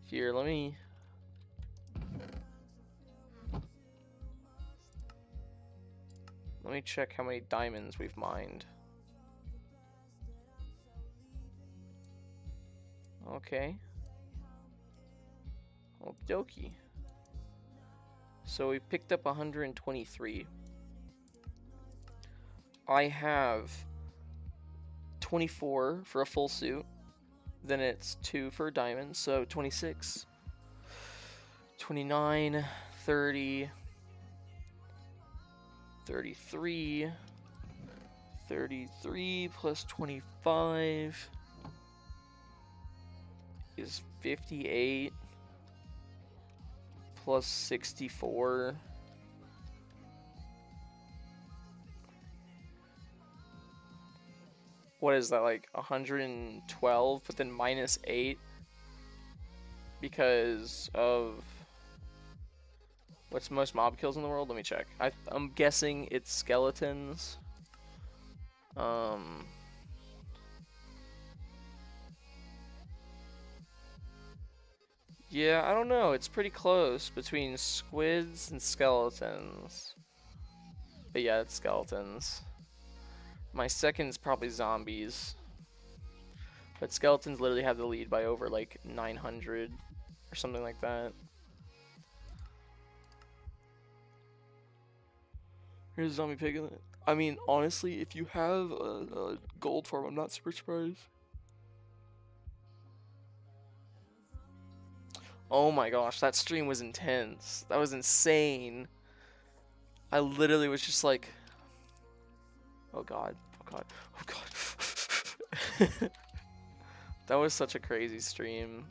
Here, let me check how many diamonds we've mined. Okay. Okie dokie. So we picked up 123. I have 24 for a full suit. Then it's 2 for diamonds, so 26. 29, 30, 33, 33 plus 25 is 58 plus 64. What is that, like 112, but then minus 8 because of what's most mob kills in the world? Let me check. I'm guessing it's skeletons. Yeah, I don't know. It's pretty close between squids and skeletons. But yeah, it's skeletons. My second's probably zombies. But skeletons literally have the lead by over like 900 or something like that. Here's a zombie pig in it. I mean, honestly, if you have a gold farm, I'm not super surprised. Oh my gosh, that stream was intense. That was insane. I literally was just like, oh god, oh god, oh god. That was such a crazy stream.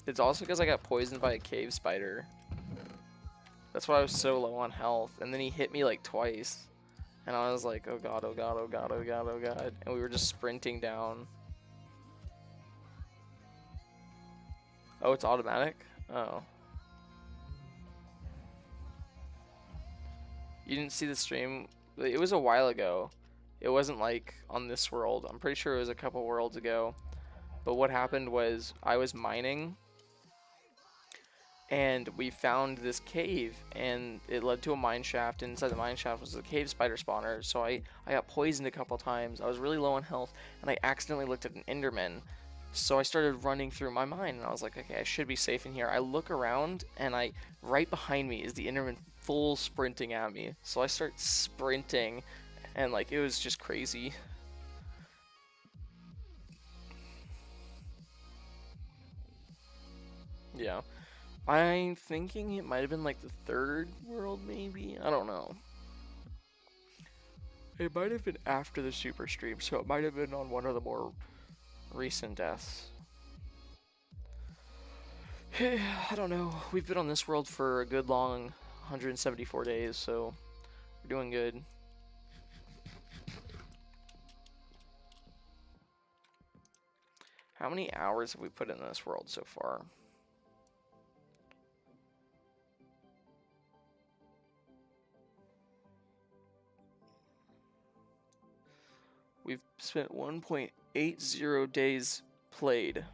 It's also because I got poisoned by a cave spider. That's why I was so low on health. And then he hit me like twice. And I was like, oh god, oh god, oh god, oh god, oh god. And we were just sprinting down. Oh, it's automatic? Oh. You didn't see the stream? It was a while ago. It wasn't like on this world. I'm pretty sure it was a couple worlds ago. But what happened was I was mining and we found this cave and it led to a mine shaft, and inside the mine shaft was a cave spider spawner. So I got poisoned a couple times. I was really low on health and I accidentally looked at an enderman. So I started running through my mine and I was like, okay, I should be safe in here. I look around and right behind me is the enderman full sprinting at me. So I start sprinting and like it was just crazy. Yeah. I'm thinking it might have been like the third world, maybe? I don't know. It might have been after the super stream, so it might have been on one of the more recent deaths. I don't know. We've been on this world for a good long 174 days, so we're doing good. How many hours have we put in this world so far? We've spent 1.80 days played.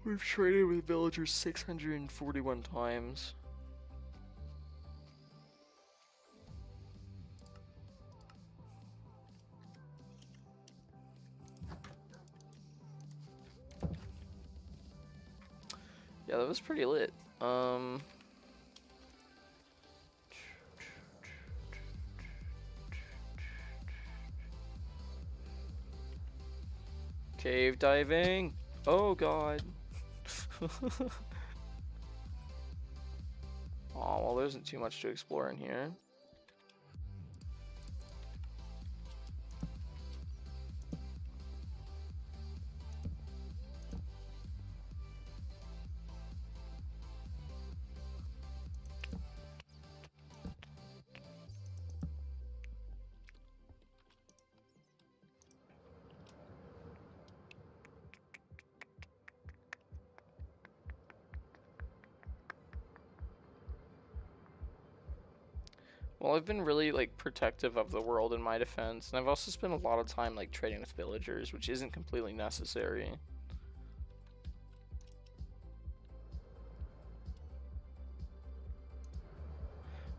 We've traded with villagers 641 times. Yeah, that was pretty lit. Cave diving. Oh god. Oh, well, there isn't too much to explore in here. Well, I've been really like protective of the world in my defense, and I've also spent a lot of time like trading with villagers, which isn't completely necessary.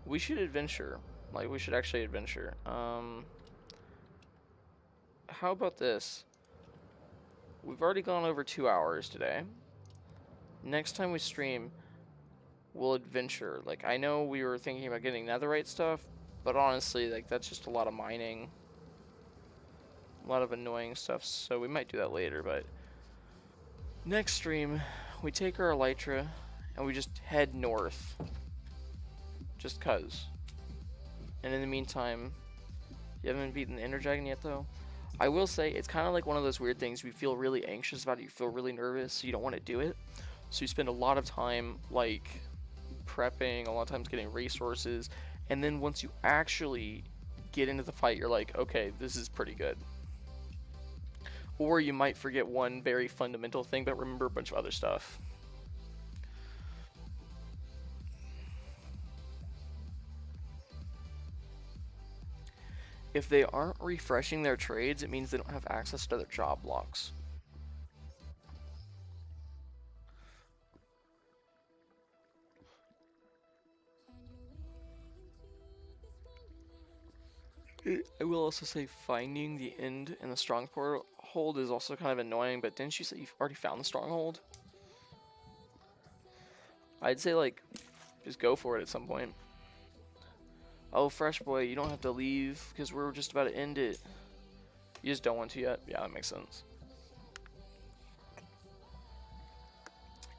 We should adventure. Like, we should actually adventure. How about this? We've already gone over 2 hours today. Next time we stream, we'll adventure. Like, I know we were thinking about getting netherite stuff, but honestly, like, that's just a lot of mining. A lot of annoying stuff, so we might do that later, but... Next stream, we take our Elytra, and we just head north. Just cuz. And in the meantime, you haven't beaten the Ender Dragon yet, though? I will say, it's kind of like one of those weird things. You feel really anxious about it, you feel really nervous, so you don't want to do it. So you spend a lot of time, like, prepping, a lot of times getting resources, and then once you actually get into the fight, you're like, okay, this is pretty good. Or you might forget one very fundamental thing, but remember a bunch of other stuff. If they aren't refreshing their trades, it means they don't have access to their job blocks. I will also say finding the end in the stronghold is also kind of annoying, but didn't you say you've already found the stronghold? I'd say, like, just go for it at some point. Oh, Fresh Boy, you don't have to leave because we're just about to end it. You just don't want to yet? Yeah, that makes sense.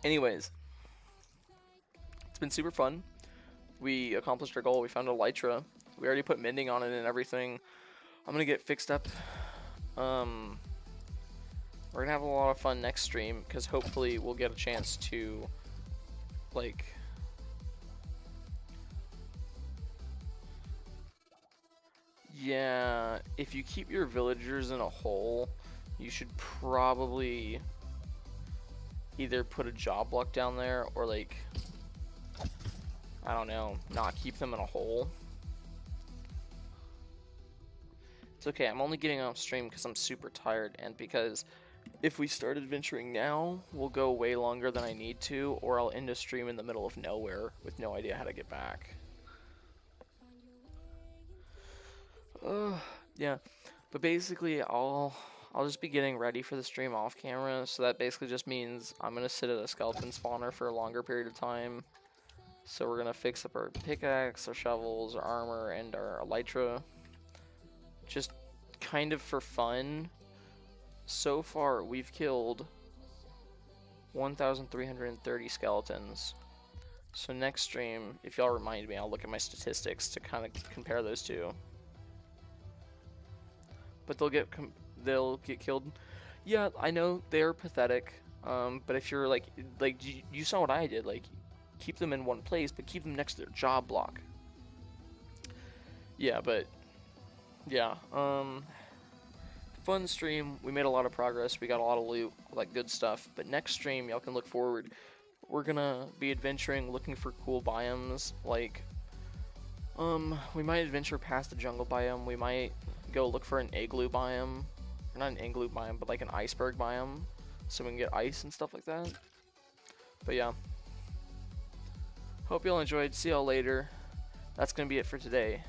Anyways, it's been super fun. We accomplished our goal. We found a Elytra. We already put mending on it and everything. I'm gonna get fixed up. We're gonna have a lot of fun next stream because hopefully we'll get a chance to, like, yeah, if you keep your villagers in a hole, you should probably either put a job block down there or, like, I don't know, not keep them in a hole. It's okay, I'm only getting off stream because I'm super tired and because if we start adventuring now, we'll go way longer than I need to, or I'll end a stream in the middle of nowhere with no idea how to get back. Yeah, but basically I'll just be getting ready for the stream off camera, so that basically just means I'm gonna sit at a skeleton spawner for a longer period of time. So we're gonna fix up our pickaxe, our shovels, our armor, and our elytra. Just kind of for fun. So far, we've killed 1,330 skeletons. So next stream, if y'all remind me, I'll look at my statistics to kind of compare those two. But they'll get killed. Yeah, I know they're pathetic. But if you're like you saw what I did, like, keep them in one place, but keep them next to their job block. Yeah, but yeah, fun stream. We made a lot of progress. We got a lot of loot, like good stuff. But next stream, y'all can look forward. We're gonna be adventuring, looking for cool biomes. Like, we might adventure past the jungle biome. We might go look for an igloo biome, or not an igloo biome, but like an iceberg biome, so we can get ice and stuff like that. But yeah, hope y'all enjoyed. See y'all later. That's gonna be it for today.